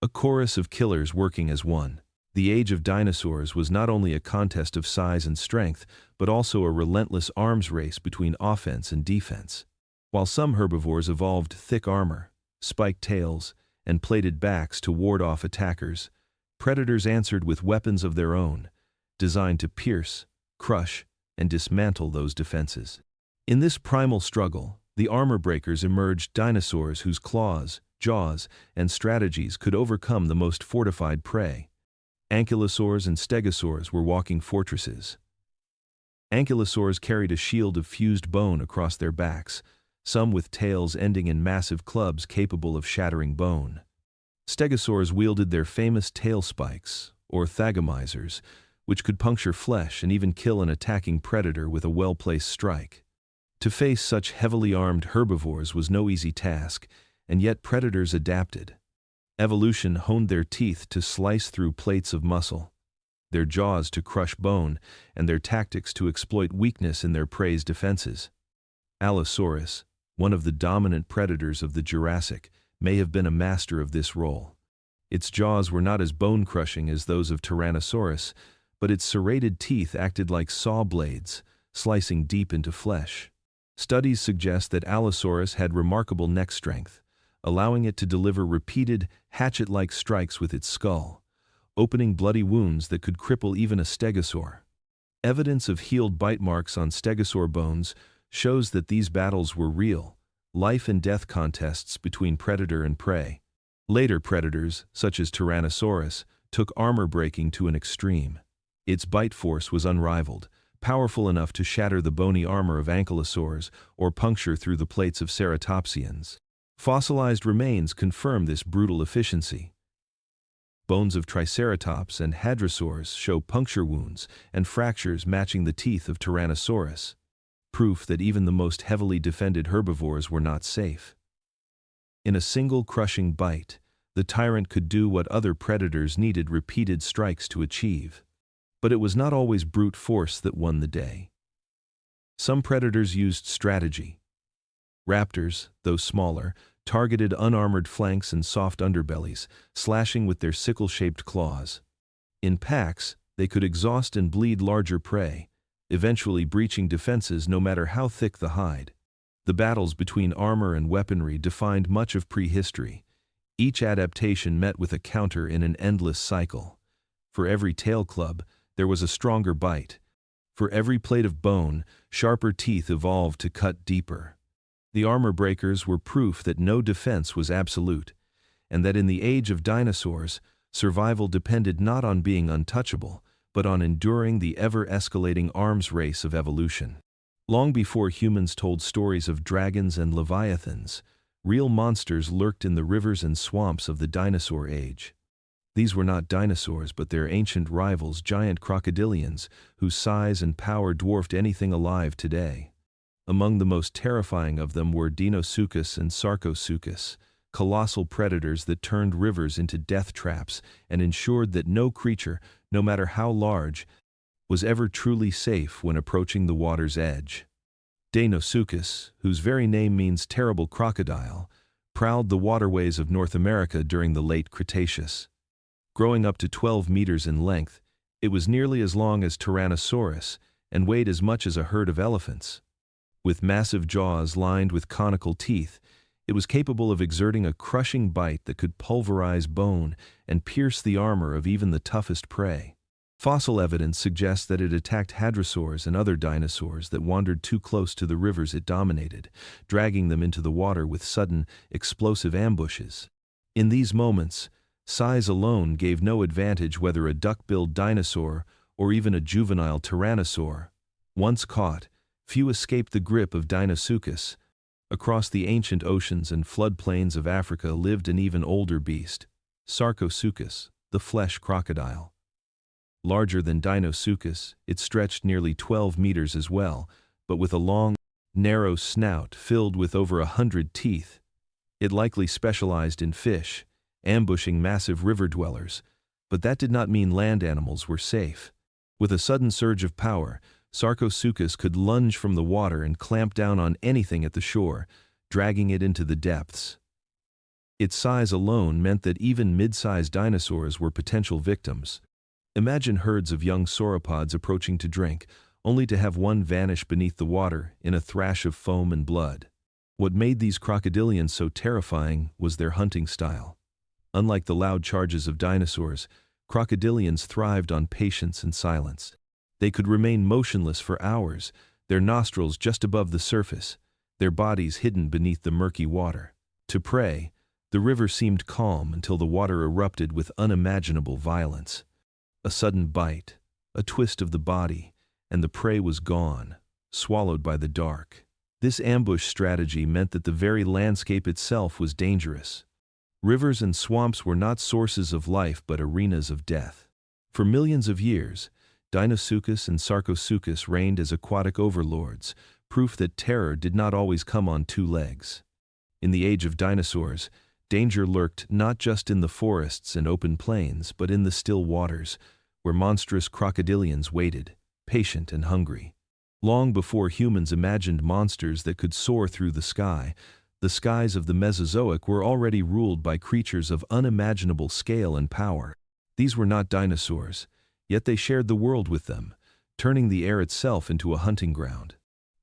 A chorus of killers working as one. The age of dinosaurs was not only a contest of size and strength, but also a relentless arms race between offense and defense. While some herbivores evolved thick armor, spiked tails, and plated backs to ward off attackers, predators answered with weapons of their own, designed to pierce, crush, and dismantle those defenses. In this primal struggle, the armor breakers emerged, dinosaurs whose claws, jaws, and strategies could overcome the most fortified prey. Ankylosaurs and stegosaurs were walking fortresses. Ankylosaurs carried a shield of fused bone across their backs, some with tails ending in massive clubs capable of shattering bone. Stegosaurs wielded their famous tail spikes, or thagomizers, which could puncture flesh and even kill an attacking predator with a well-placed strike. To face such heavily armed herbivores was no easy task, and yet predators adapted. Evolution honed their teeth to slice through plates of muscle, their jaws to crush bone, and their tactics to exploit weakness in their prey's defenses. Allosaurus, one of the dominant predators of the Jurassic, may have been a master of this role. Its jaws were not as bone-crushing as those of Tyrannosaurus, but its serrated teeth acted like saw blades, slicing deep into flesh. Studies suggest that Allosaurus had remarkable neck strength, allowing it to deliver repeated, hatchet-like strikes with its skull, opening bloody wounds that could cripple even a stegosaur. Evidence of healed bite marks on stegosaur bones shows that these battles were real, life-and-death contests between predator and prey. Later predators, such as Tyrannosaurus, took armor breaking to an extreme. Its bite force was unrivaled, powerful enough to shatter the bony armor of ankylosaurs or puncture through the plates of ceratopsians. Fossilized remains confirm this brutal efficiency. Bones of Triceratops and hadrosaurs show puncture wounds and fractures matching the teeth of Tyrannosaurus, proof that even the most heavily defended herbivores were not safe. In a single crushing bite, the tyrant could do what other predators needed repeated strikes to achieve. But it was not always brute force that won the day. Some predators used strategy. Raptors, though smaller, targeted unarmored flanks and soft underbellies, slashing with their sickle-shaped claws. In packs, they could exhaust and bleed larger prey, eventually breaching defenses no matter how thick the hide. The battles between armor and weaponry defined much of prehistory. Each adaptation met with a counter in an endless cycle. For every tail club, there was a stronger bite. For every plate of bone, sharper teeth evolved to cut deeper. The armor breakers were proof that no defense was absolute, and that in the age of dinosaurs, survival depended not on being untouchable, but on enduring the ever-escalating arms race of evolution. Long before humans told stories of dragons and leviathans, real monsters lurked in the rivers and swamps of the dinosaur age. These were not dinosaurs but their ancient rivals, giant crocodilians, whose size and power dwarfed anything alive today. Among the most terrifying of them were Dinosuchus and Sarcosuchus, colossal predators that turned rivers into death traps and ensured that no creature, no matter how large, was ever truly safe when approaching the water's edge. Deinosuchus, whose very name means terrible crocodile, prowled the waterways of North America during the late Cretaceous. Growing up to 12 meters in length, it was nearly as long as Tyrannosaurus and weighed as much as a herd of elephants. With massive jaws lined with conical teeth, it was capable of exerting a crushing bite that could pulverize bone and pierce the armor of even the toughest prey. Fossil evidence suggests that it attacked hadrosaurs and other dinosaurs that wandered too close to the rivers it dominated, dragging them into the water with sudden, explosive ambushes. In these moments, size alone gave no advantage whether a duck-billed dinosaur or even a juvenile tyrannosaur. Once caught, few escaped the grip of Deinosuchus. Across the ancient oceans and floodplains of Africa lived an even older beast, Sarcosuchus, the flesh crocodile. Larger than Deinosuchus, it stretched nearly 12 meters as well, but with a long, narrow snout filled with over 100 teeth. It likely specialized in fish, ambushing massive river dwellers, but that did not mean land animals were safe. With a sudden surge of power, Sarcosuchus could lunge from the water and clamp down on anything at the shore, dragging it into the depths. Its size alone meant that even mid-sized dinosaurs were potential victims. Imagine herds of young sauropods approaching to drink, only to have one vanish beneath the water in a thrash of foam and blood. What made these crocodilians so terrifying was their hunting style. Unlike the loud charges of dinosaurs, crocodilians thrived on patience and silence. They could remain motionless for hours, their nostrils just above the surface, their bodies hidden beneath the murky water. To prey, the river seemed calm until the water erupted with unimaginable violence. A sudden bite, a twist of the body, and the prey was gone, swallowed by the dark. This ambush strategy meant that the very landscape itself was dangerous. Rivers and swamps were not sources of life but arenas of death. For millions of years, Deinosuchus and Sarcosuchus reigned as aquatic overlords, proof that terror did not always come on two legs. In the age of dinosaurs, danger lurked not just in the forests and open plains, but in the still waters, where monstrous crocodilians waited, patient and hungry. Long before humans imagined monsters that could soar through the skies of the Mesozoic were already ruled by creatures of unimaginable scale and power. These were not dinosaurs, yet they shared the world with them, turning the air itself into a hunting ground.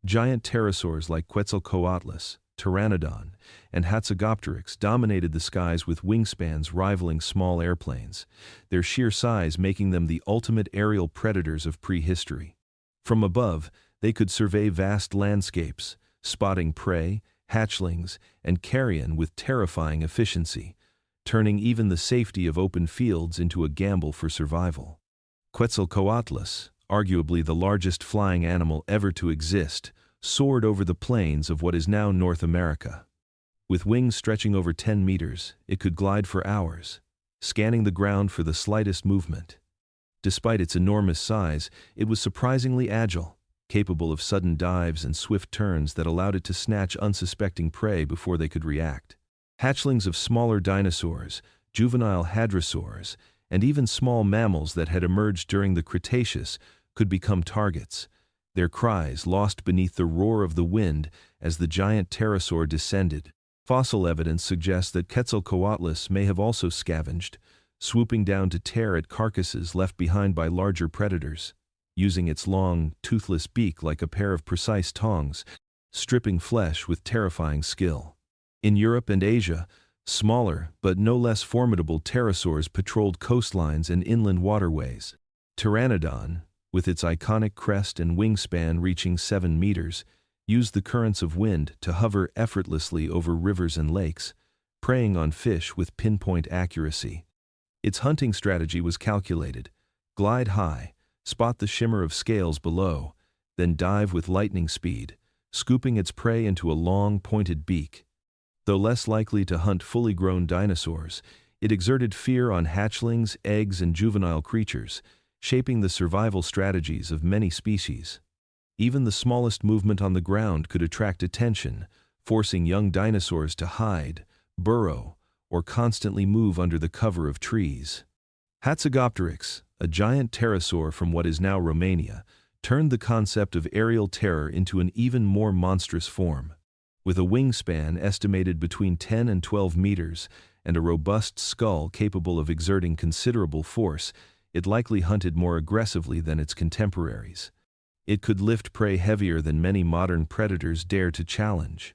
Giant pterosaurs like Quetzalcoatlus, Pteranodon, and Hatzegopteryx dominated the skies with wingspans rivaling small airplanes, their sheer size making them the ultimate aerial predators of prehistory. From above, they could survey vast landscapes, spotting prey, hatchlings, and carrion with terrifying efficiency, turning even the safety of open fields into a gamble for survival. Quetzalcoatlus, arguably the largest flying animal ever to exist, soared over the plains of what is now North America. With wings stretching over 10 meters, it could glide for hours, scanning the ground for the slightest movement. Despite its enormous size, it was surprisingly agile, capable of sudden dives and swift turns that allowed it to snatch unsuspecting prey before they could react. Hatchlings of smaller dinosaurs, juvenile hadrosaurs, and even small mammals that had emerged during the Cretaceous could become targets, their cries lost beneath the roar of the wind as the giant pterosaur descended. Fossil evidence suggests that Quetzalcoatlus may have also scavenged, swooping down to tear at carcasses left behind by larger predators, using its long, toothless beak like a pair of precise tongs, stripping flesh with terrifying skill. In Europe and Asia, smaller but no less formidable pterosaurs patrolled coastlines and inland waterways. Pteranodon, with its iconic crest and wingspan reaching 7 meters, used the currents of wind to hover effortlessly over rivers and lakes, preying on fish with pinpoint accuracy. Its hunting strategy was calculated: glide high, spot the shimmer of scales below, then dive with lightning speed, scooping its prey into a long, pointed beak. Though less likely to hunt fully grown dinosaurs, it exerted fear on hatchlings, eggs, and juvenile creatures, shaping the survival strategies of many species. Even the smallest movement on the ground could attract attention, forcing young dinosaurs to hide, burrow, or constantly move under the cover of trees. Hatzegopteryx, a giant pterosaur from what is now Romania, turned the concept of aerial terror into an even more monstrous form. With a wingspan estimated between 10 and 12 meters and a robust skull capable of exerting considerable force, it likely hunted more aggressively than its contemporaries. It could lift prey heavier than many modern predators dare to challenge.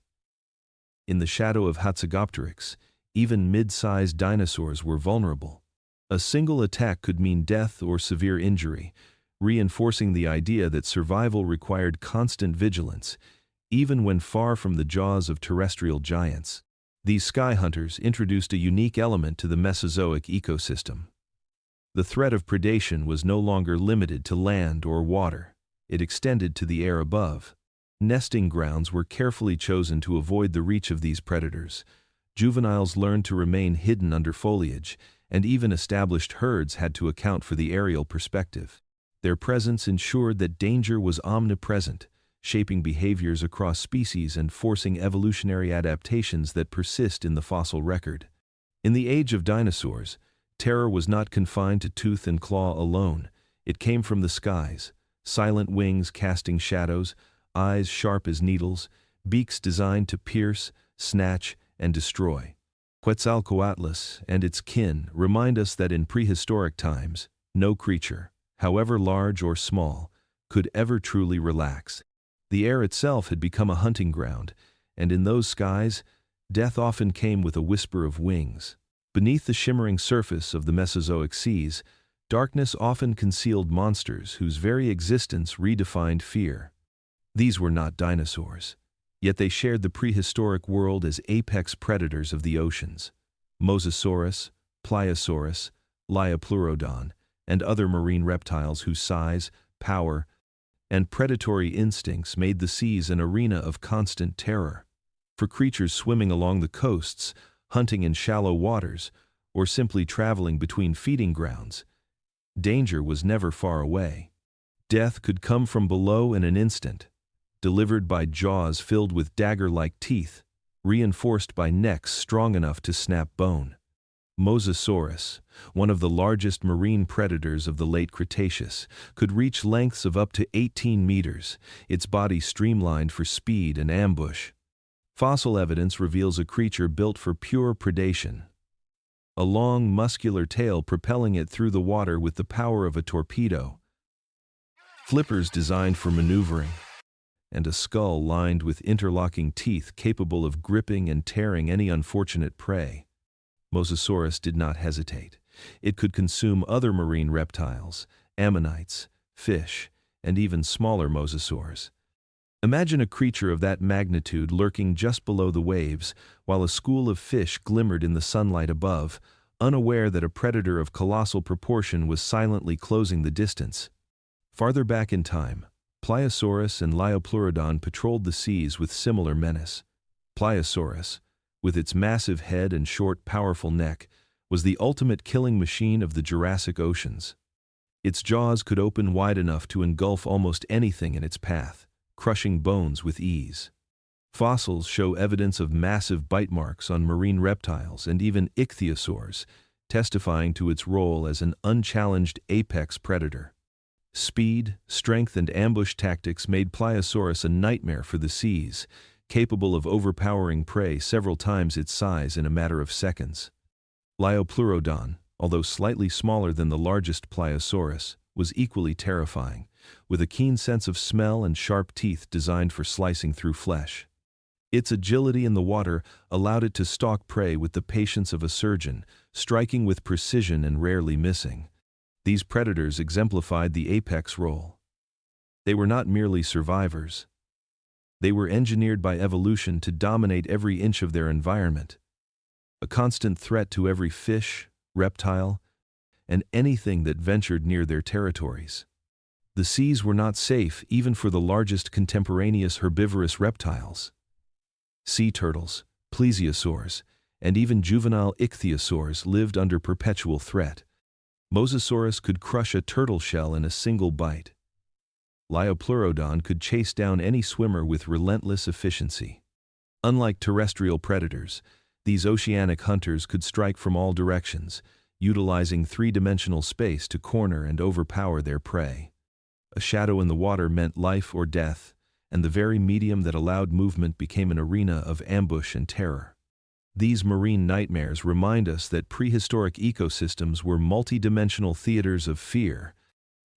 In the shadow of Hatzegopteryx, even mid-sized dinosaurs were vulnerable. A single attack could mean death or severe injury, reinforcing the idea that survival required constant vigilance, even when far from the jaws of terrestrial giants. These sky hunters introduced a unique element to the Mesozoic ecosystem. The threat of predation was no longer limited to land or water. It extended to the air above. Nesting grounds were carefully chosen to avoid the reach of these predators. Juveniles learned to remain hidden under foliage, and even established herds had to account for the aerial perspective. Their presence ensured that danger was omnipresent, shaping behaviors across species and forcing evolutionary adaptations that persist in the fossil record. In the age of dinosaurs, terror was not confined to tooth and claw alone. It came from the skies, silent wings casting shadows, eyes sharp as needles, beaks designed to pierce, snatch, and destroy. Quetzalcoatlus and its kin remind us that in prehistoric times, no creature, however large or small, could ever truly relax. The air itself had become a hunting ground, and in those skies, death often came with a whisper of wings. Beneath the shimmering surface of the Mesozoic seas, darkness often concealed monsters whose very existence redefined fear. These were not dinosaurs, yet they shared the prehistoric world as apex predators of the oceans. Mosasaurus, Pliosaurus, Liopleurodon, and other marine reptiles whose size, power, and predatory instincts made the seas an arena of constant terror. For creatures swimming along the coasts, hunting in shallow waters, or simply traveling between feeding grounds, danger was never far away. Death could come from below in an instant, delivered by jaws filled with dagger-like teeth, reinforced by necks strong enough to snap bone. Mosasaurus, one of the largest marine predators of the late Cretaceous, could reach lengths of up to 18 meters, its body streamlined for speed and ambush. Fossil evidence reveals a creature built for pure predation, a long, muscular tail propelling it through the water with the power of a torpedo, flippers designed for maneuvering, and a skull lined with interlocking teeth capable of gripping and tearing any unfortunate prey. Mosasaurus did not hesitate. It could consume other marine reptiles, ammonites, fish, and even smaller mosasaurs. Imagine a creature of that magnitude lurking just below the waves, while a school of fish glimmered in the sunlight above, unaware that a predator of colossal proportion was silently closing the distance. Farther back in time, Pliosaurus and Liopleurodon patrolled the seas with similar menace. Pliosaurus, with its massive head and short, powerful neck, was the ultimate killing machine of the Jurassic oceans. Its jaws could open wide enough to engulf almost anything in its path, crushing bones with ease. Fossils show evidence of massive bite marks on marine reptiles and even ichthyosaurs, testifying to its role as an unchallenged apex predator. Speed, strength, and ambush tactics made Pliosaurus a nightmare for the seas, capable of overpowering prey several times its size in a matter of seconds. Liopleurodon, although slightly smaller than the largest Pliosaurus, was equally terrifying, with a keen sense of smell and sharp teeth designed for slicing through flesh. Its agility in the water allowed it to stalk prey with the patience of a surgeon, striking with precision and rarely missing. These predators exemplified the apex role. They were not merely survivors. They were engineered by evolution to dominate every inch of their environment, a constant threat to every fish, reptile, and anything that ventured near their territories. The seas were not safe even for the largest contemporaneous herbivorous reptiles. Sea turtles, plesiosaurs, and even juvenile ichthyosaurs lived under perpetual threat. Mosasaurus could crush a turtle shell in a single bite. Liopleurodon could chase down any swimmer with relentless efficiency. Unlike terrestrial predators, these oceanic hunters could strike from all directions, utilizing three-dimensional space to corner and overpower their prey. A shadow in the water meant life or death, and the very medium that allowed movement became an arena of ambush and terror. These marine nightmares remind us that prehistoric ecosystems were multi-dimensional theaters of fear.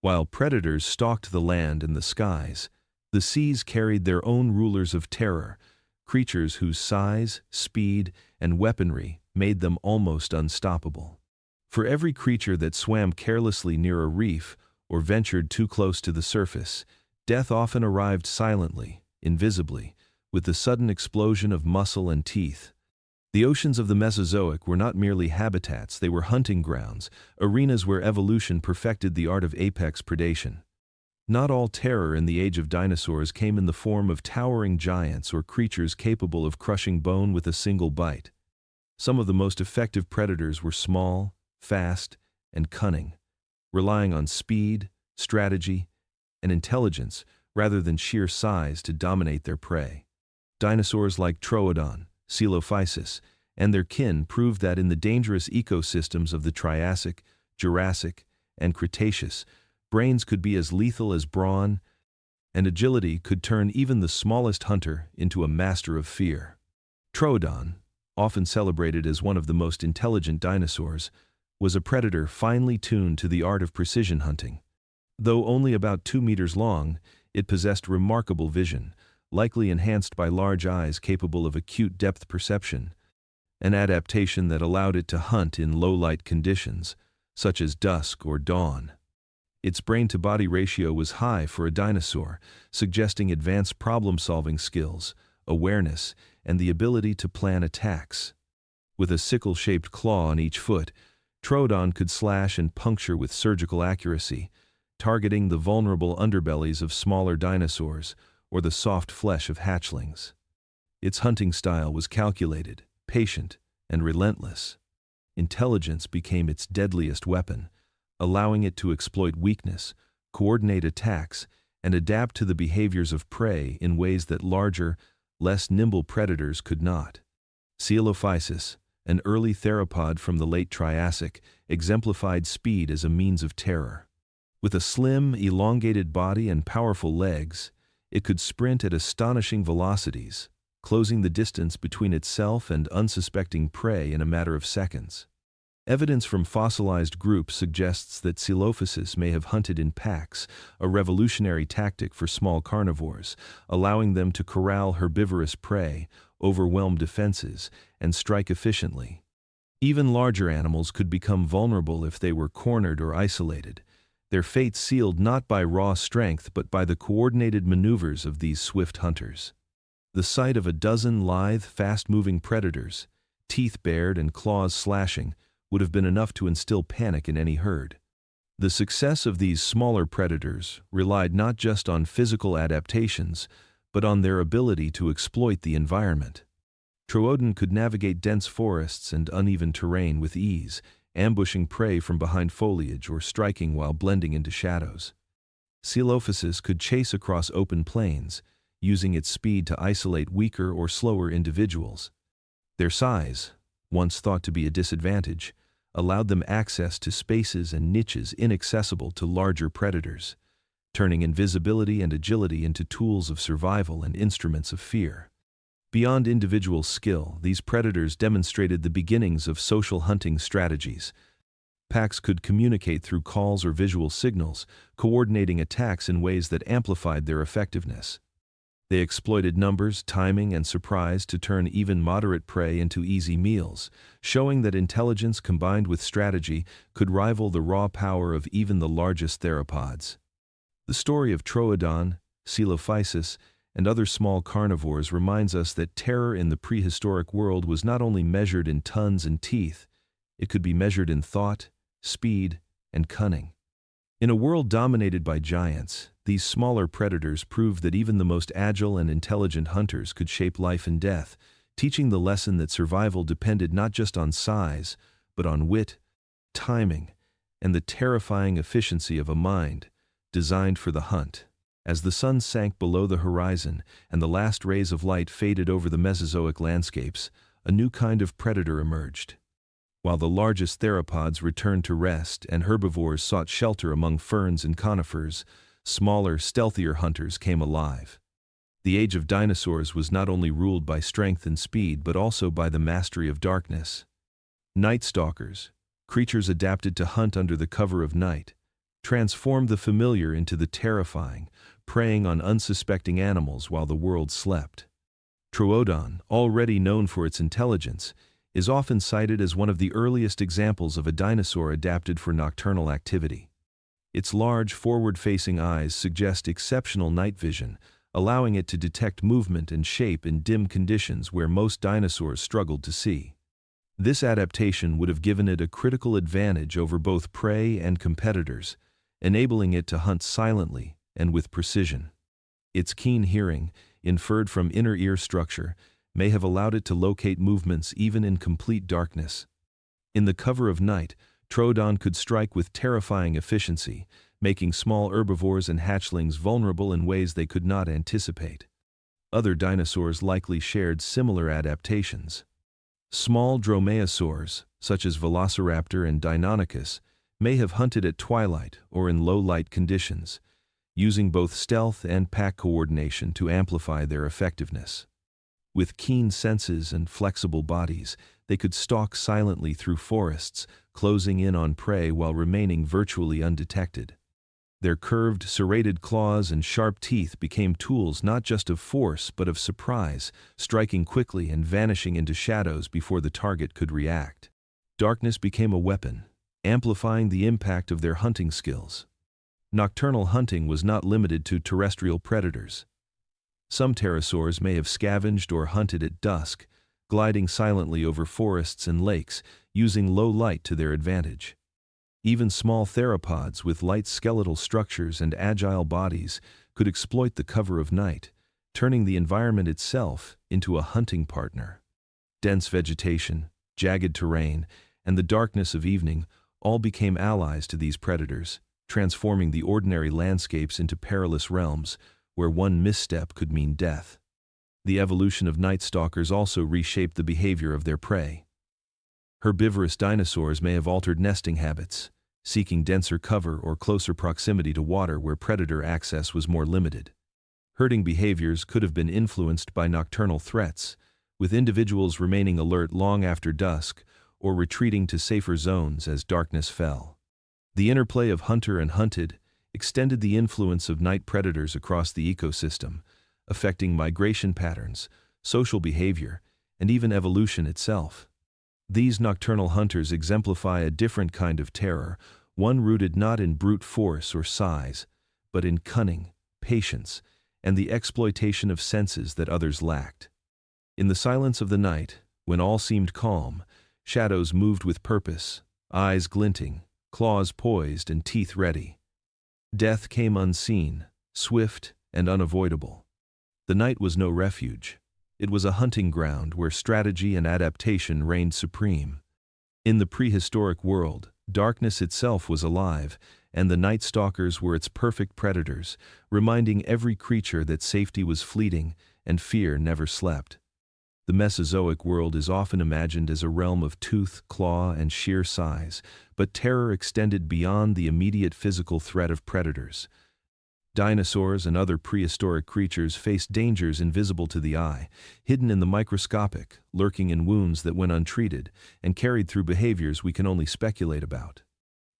While predators stalked the land and the skies, the seas carried their own rulers of terror, creatures whose size, speed, and weaponry made them almost unstoppable. For every creature that swam carelessly near a reef or ventured too close to the surface, death often arrived silently, invisibly, with the sudden explosion of muscle and teeth. The oceans of the Mesozoic were not merely habitats, they were hunting grounds, arenas where evolution perfected the art of apex predation. Not all terror in the age of dinosaurs came in the form of towering giants or creatures capable of crushing bone with a single bite. Some of the most effective predators were small, fast, and cunning, relying on speed, strategy, and intelligence rather than sheer size to dominate their prey. Dinosaurs like Troodon, Coelophysis, and their kin proved that in the dangerous ecosystems of the Triassic, Jurassic, and Cretaceous, brains could be as lethal as brawn, and agility could turn even the smallest hunter into a master of fear. Troodon, often celebrated as one of the most intelligent dinosaurs, was a predator finely tuned to the art of precision hunting. Though only about 2 meters long, it possessed remarkable vision, likely enhanced by large eyes capable of acute depth perception, an adaptation that allowed it to hunt in low-light conditions, such as dusk or dawn. Its brain-to-body ratio was high for a dinosaur, suggesting advanced problem-solving skills, awareness, and the ability to plan attacks. With a sickle-shaped claw on each foot, Troodon could slash and puncture with surgical accuracy, targeting the vulnerable underbellies of smaller dinosaurs or the soft flesh of hatchlings. Its hunting style was calculated, patient, and relentless. Intelligence became its deadliest weapon, allowing it to exploit weakness, coordinate attacks, and adapt to the behaviors of prey in ways that larger, less nimble predators could not. Coelophysis, an early theropod from the late Triassic, exemplified speed as a means of terror. With a slim, elongated body and powerful legs, it could sprint at astonishing velocities, closing the distance between itself and unsuspecting prey in a matter of seconds. Evidence from fossilized groups suggests that Coelophysis may have hunted in packs, a revolutionary tactic for small carnivores, allowing them to corral herbivorous prey, overwhelm defenses, and strike efficiently. Even larger animals could become vulnerable if they were cornered or isolated, their fate sealed not by raw strength but by the coordinated maneuvers of these swift hunters. The sight of a dozen lithe, fast-moving predators, teeth bared and claws slashing, would have been enough to instill panic in any herd. The success of these smaller predators relied not just on physical adaptations, but on their ability to exploit the environment. Troodon could navigate dense forests and uneven terrain with ease, ambushing prey from behind foliage or striking while blending into shadows. Coelophysis could chase across open plains, using its speed to isolate weaker or slower individuals. Their size, once thought to be a disadvantage, allowed them access to spaces and niches inaccessible to larger predators, turning invisibility and agility into tools of survival and instruments of fear. Beyond individual skill, these predators demonstrated the beginnings of social hunting strategies. Packs could communicate through calls or visual signals, coordinating attacks in ways that amplified their effectiveness. They exploited numbers, timing, and surprise to turn even moderate prey into easy meals, showing that intelligence combined with strategy could rival the raw power of even the largest theropods. The story of Troodon, Coelophysis, and other small carnivores reminds us that terror in the prehistoric world was not only measured in tons and teeth, it could be measured in thought, speed, and cunning. In a world dominated by giants, these smaller predators proved that even the most agile and intelligent hunters could shape life and death, teaching the lesson that survival depended not just on size, but on wit, timing, and the terrifying efficiency of a mind designed for the hunt. As the sun sank below the horizon and the last rays of light faded over the Mesozoic landscapes, a new kind of predator emerged. While the largest theropods returned to rest and herbivores sought shelter among ferns and conifers, smaller, stealthier hunters came alive. The age of dinosaurs was not only ruled by strength and speed but also by the mastery of darkness. Night stalkers, creatures adapted to hunt under the cover of night, transformed the familiar into the terrifying, preying on unsuspecting animals while the world slept. Troodon, already known for its intelligence, is often cited as one of the earliest examples of a dinosaur adapted for nocturnal activity. Its large, forward-facing eyes suggest exceptional night vision, allowing it to detect movement and shape in dim conditions where most dinosaurs struggled to see. This adaptation would have given it a critical advantage over both prey and competitors, enabling it to hunt silently and with precision. Its keen hearing, inferred from inner ear structure, may have allowed it to locate movements even in complete darkness. In the cover of night, Troodon could strike with terrifying efficiency, making small herbivores and hatchlings vulnerable in ways they could not anticipate. Other dinosaurs likely shared similar adaptations. Small dromaeosaurs, such as Velociraptor and Deinonychus, may have hunted at twilight or in low-light conditions, using both stealth and pack coordination to amplify their effectiveness. With keen senses and flexible bodies, they could stalk silently through forests, closing in on prey while remaining virtually undetected. Their curved, serrated claws and sharp teeth became tools not just of force but of surprise, striking quickly and vanishing into shadows before the target could react. Darkness became a weapon, amplifying the impact of their hunting skills. Nocturnal hunting was not limited to terrestrial predators. Some pterosaurs may have scavenged or hunted at dusk, gliding silently over forests and lakes, using low light to their advantage. Even small theropods with light skeletal structures and agile bodies could exploit the cover of night, turning the environment itself into a hunting partner. Dense vegetation, jagged terrain, and the darkness of evening all became allies to these predators, transforming the ordinary landscapes into perilous realms where one misstep could mean death. The evolution of night stalkers also reshaped the behavior of their prey. Herbivorous dinosaurs may have altered nesting habits, seeking denser cover or closer proximity to water where predator access was more limited. Herding behaviors could have been influenced by nocturnal threats, with individuals remaining alert long after dusk or retreating to safer zones as darkness fell. The interplay of hunter and hunted extended the influence of night predators across the ecosystem, affecting migration patterns, social behavior, and even evolution itself. These nocturnal hunters exemplify a different kind of terror, one rooted not in brute force or size, but in cunning, patience, and the exploitation of senses that others lacked. In the silence of the night, when all seemed calm, shadows moved with purpose, eyes glinting, claws poised, and teeth ready. Death came unseen, swift, and unavoidable. The night was no refuge. It was a hunting ground where strategy and adaptation reigned supreme. In the prehistoric world, darkness itself was alive, and the night stalkers were its perfect predators, reminding every creature that safety was fleeting and fear never slept. The Mesozoic world is often imagined as a realm of tooth, claw, and sheer size, but terror extended beyond the immediate physical threat of predators. Dinosaurs and other prehistoric creatures faced dangers invisible to the eye, hidden in the microscopic, lurking in wounds that went untreated, and carried through behaviors we can only speculate about.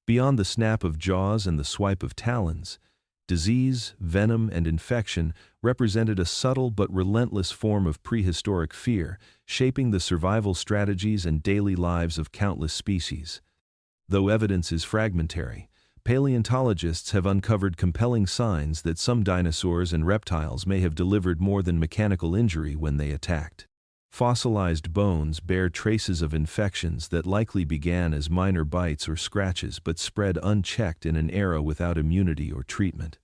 Beyond the snap of jaws and the swipe of talons, disease, venom, and infection represented a subtle but relentless form of prehistoric fear, shaping the survival strategies and daily lives of countless species. Though evidence is fragmentary, paleontologists have uncovered compelling signs that some dinosaurs and reptiles may have delivered more than mechanical injury when they attacked. Fossilized bones bear traces of infections that likely began as minor bites or scratches but spread unchecked in an era without immunity or treatment.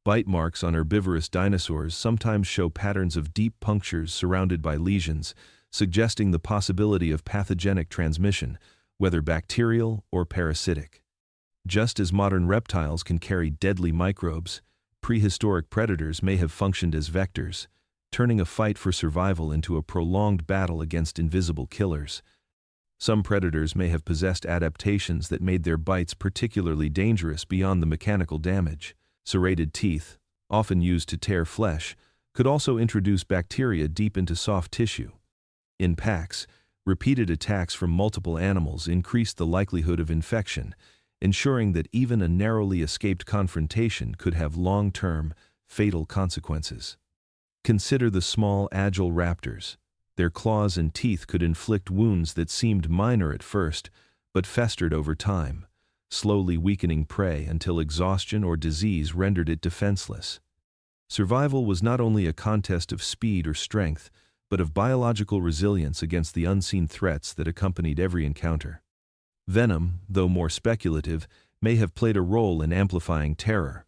Bite marks on herbivorous dinosaurs sometimes show patterns of deep punctures surrounded by lesions, suggesting the possibility of pathogenic transmission, whether bacterial or parasitic. Just as modern reptiles can carry deadly microbes, prehistoric predators may have functioned as vectors, turning a fight for survival into a prolonged battle against invisible killers. Some predators may have possessed adaptations that made their bites particularly dangerous beyond the mechanical damage. Serrated teeth, often used to tear flesh, could also introduce bacteria deep into soft tissue. In packs, repeated attacks from multiple animals increased the likelihood of infection, ensuring that even a narrowly escaped confrontation could have long-term, fatal consequences. Consider the small, agile raptors. Their claws and teeth could inflict wounds that seemed minor at first, but festered over time, slowly weakening prey until exhaustion or disease rendered it defenseless. Survival was not only a contest of speed or strength, but of biological resilience against the unseen threats that accompanied every encounter. Venom, though more speculative, may have played a role in amplifying terror.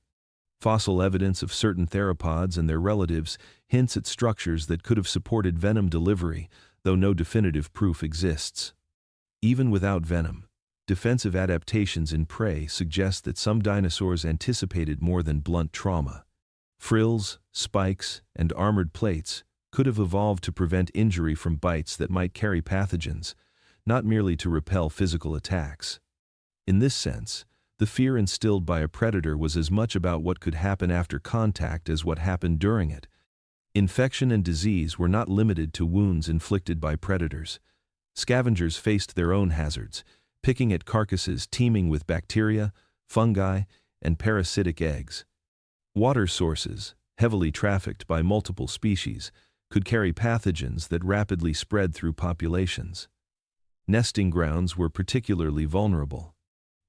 Fossil evidence of certain theropods and their relatives hints at structures that could have supported venom delivery, though no definitive proof exists. Even without venom, defensive adaptations in prey suggest that some dinosaurs anticipated more than blunt trauma. Frills, spikes, and armored plates could have evolved to prevent injury from bites that might carry pathogens, not merely to repel physical attacks. In this sense, the fear instilled by a predator was as much about what could happen after contact as what happened during it. Infection and disease were not limited to wounds inflicted by predators. Scavengers faced their own hazards, picking at carcasses teeming with bacteria, fungi, and parasitic eggs. Water sources, heavily trafficked by multiple species, could carry pathogens that rapidly spread through populations. Nesting grounds were particularly vulnerable.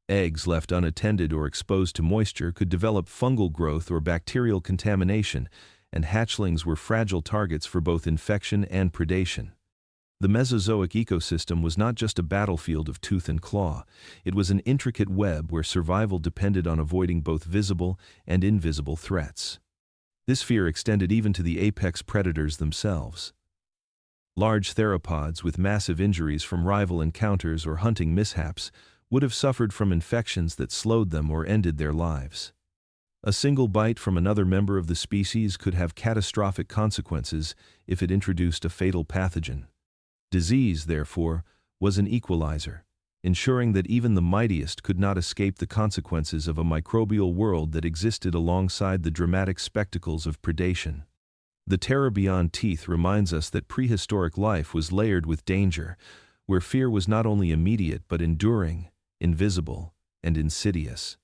Eggs left unattended or exposed to moisture could develop fungal growth or bacterial contamination, and hatchlings were fragile targets for both infection and predation. The Mesozoic ecosystem was not just a battlefield of tooth and claw, it was an intricate web where survival depended on avoiding both visible and invisible threats. This fear extended even to the apex predators themselves. Large theropods with massive injuries from rival encounters or hunting mishaps would have suffered from infections that slowed them or ended their lives. A single bite from another member of the species could have catastrophic consequences if it introduced a fatal pathogen. Disease, therefore, was an equalizer, ensuring that even the mightiest could not escape the consequences of a microbial world that existed alongside the dramatic spectacles of predation. The terror beyond teeth reminds us that prehistoric life was layered with danger, where fear was not only immediate but enduring, invisible, and insidious.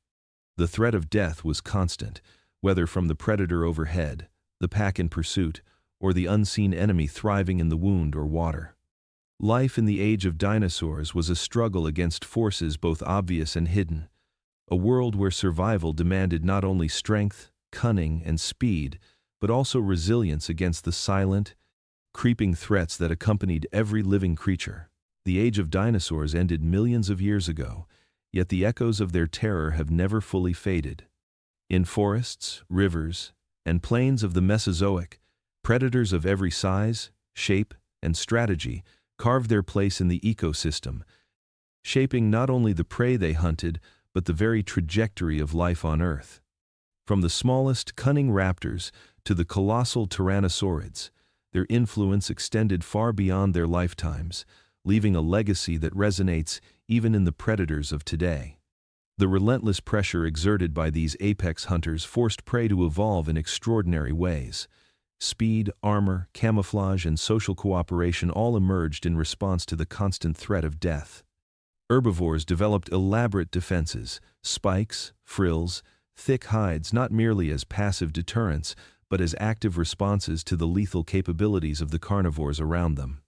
The threat of death was constant, whether from the predator overhead, the pack in pursuit, or the unseen enemy thriving in the wound or water. Life in the age of dinosaurs was a struggle against forces both obvious and hidden, a world where survival demanded not only strength, cunning, and speed, but also resilience against the silent, creeping threats that accompanied every living creature. The age of dinosaurs ended millions of years ago, yet the echoes of their terror have never fully faded. In forests, rivers, and plains of the Mesozoic, predators of every size, shape, and strategy carved their place in the ecosystem, shaping not only the prey they hunted, but the very trajectory of life on Earth. From the smallest, cunning raptors to the colossal tyrannosaurids, their influence extended far beyond their lifetimes, leaving a legacy that resonates even in the predators of today. The relentless pressure exerted by these apex hunters forced prey to evolve in extraordinary ways. Speed, armor, camouflage, and social cooperation all emerged in response to the constant threat of death. Herbivores developed elaborate defenses, spikes, frills, thick hides not merely as passive deterrents, but as active responses to the lethal capabilities of the carnivores around them.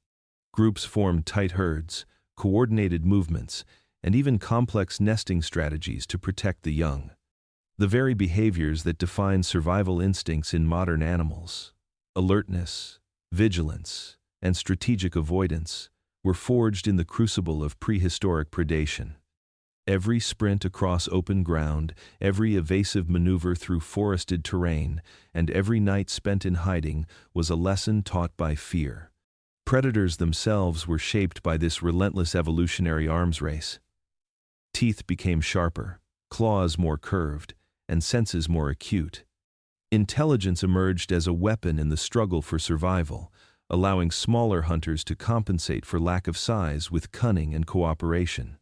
Groups formed tight herds, coordinated movements, and even complex nesting strategies to protect the young. The very behaviors that define survival instincts in modern animals, alertness, vigilance, and strategic avoidance, were forged in the crucible of prehistoric predation. Every sprint across open ground, every evasive maneuver through forested terrain, and every night spent in hiding was a lesson taught by fear. Predators themselves were shaped by this relentless evolutionary arms race. Teeth became sharper, claws more curved, and senses more acute. Intelligence emerged as a weapon in the struggle for survival, allowing smaller hunters to compensate for lack of size with cunning and cooperation.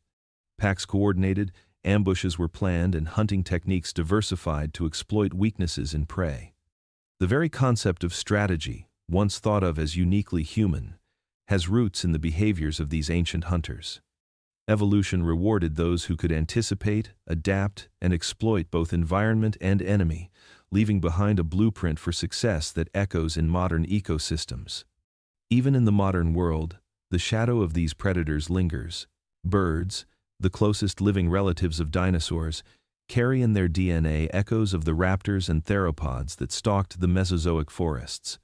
Packs coordinated, ambushes were planned, and hunting techniques diversified to exploit weaknesses in prey. The very concept of strategy, once thought of as uniquely human, has roots in the behaviors of these ancient hunters. Evolution rewarded those who could anticipate, adapt, and exploit both environment and enemy, leaving behind a blueprint for success that echoes in modern ecosystems. Even in the modern world, the shadow of these predators lingers. Birds, the closest living relatives of dinosaurs, carry in their DNA echoes of the raptors and theropods that stalked the Mesozoic forests.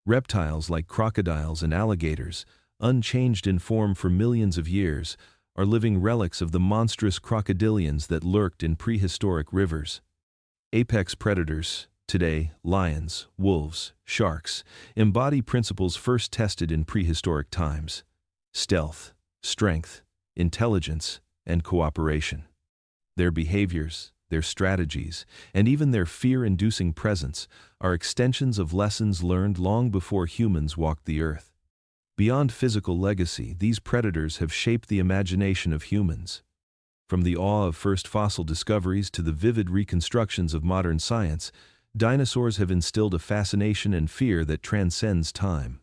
Reptiles like crocodiles and alligators, unchanged in form for millions of years, are living relics of the monstrous crocodilians that lurked in prehistoric rivers. Apex predators, today lions, wolves, sharks, embody principles first tested in prehistoric times: stealth, strength, intelligence, and cooperation. Their behaviors, their strategies, and even their fear-inducing presence are extensions of lessons learned long before humans walked the earth. Beyond physical legacy, these predators have shaped the imagination of humans. From the awe of first fossil discoveries to the vivid reconstructions of modern science, dinosaurs have instilled a fascination and fear that transcends time.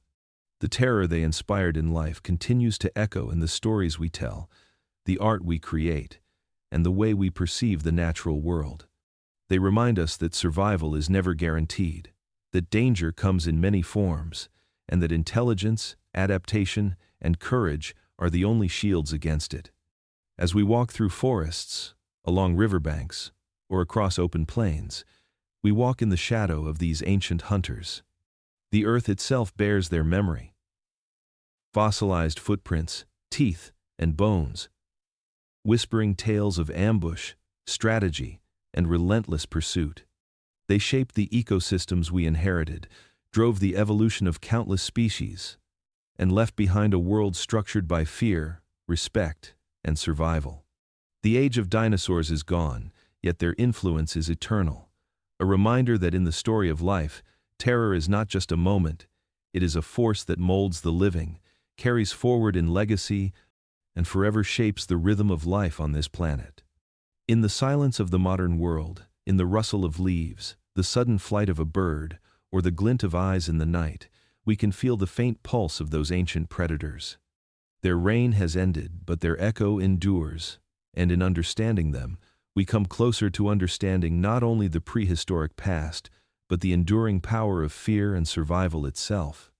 The terror they inspired in life continues to echo in the stories we tell, the art we create, and the way we perceive the natural world. They remind us that survival is never guaranteed, that danger comes in many forms, and that intelligence, adaptation, and courage are the only shields against it. As we walk through forests, along riverbanks, or across open plains, we walk in the shadow of these ancient hunters. The earth itself bears their memory. Fossilized footprints, teeth, and bones, whispering tales of ambush, strategy, and relentless pursuit. They shaped the ecosystems we inherited, drove the evolution of countless species, and left behind a world structured by fear, respect, and survival. The age of dinosaurs is gone, yet their influence is eternal. A reminder that in the story of life, terror is not just a moment, it is a force that molds the living, carries forward in legacy, and forever shapes the rhythm of life on this planet. In the silence of the modern world, in the rustle of leaves, the sudden flight of a bird, or the glint of eyes in the night, we can feel the faint pulse of those ancient predators. Their reign has ended, but their echo endures, and in understanding them, we come closer to understanding not only the prehistoric past, but the enduring power of fear and survival itself.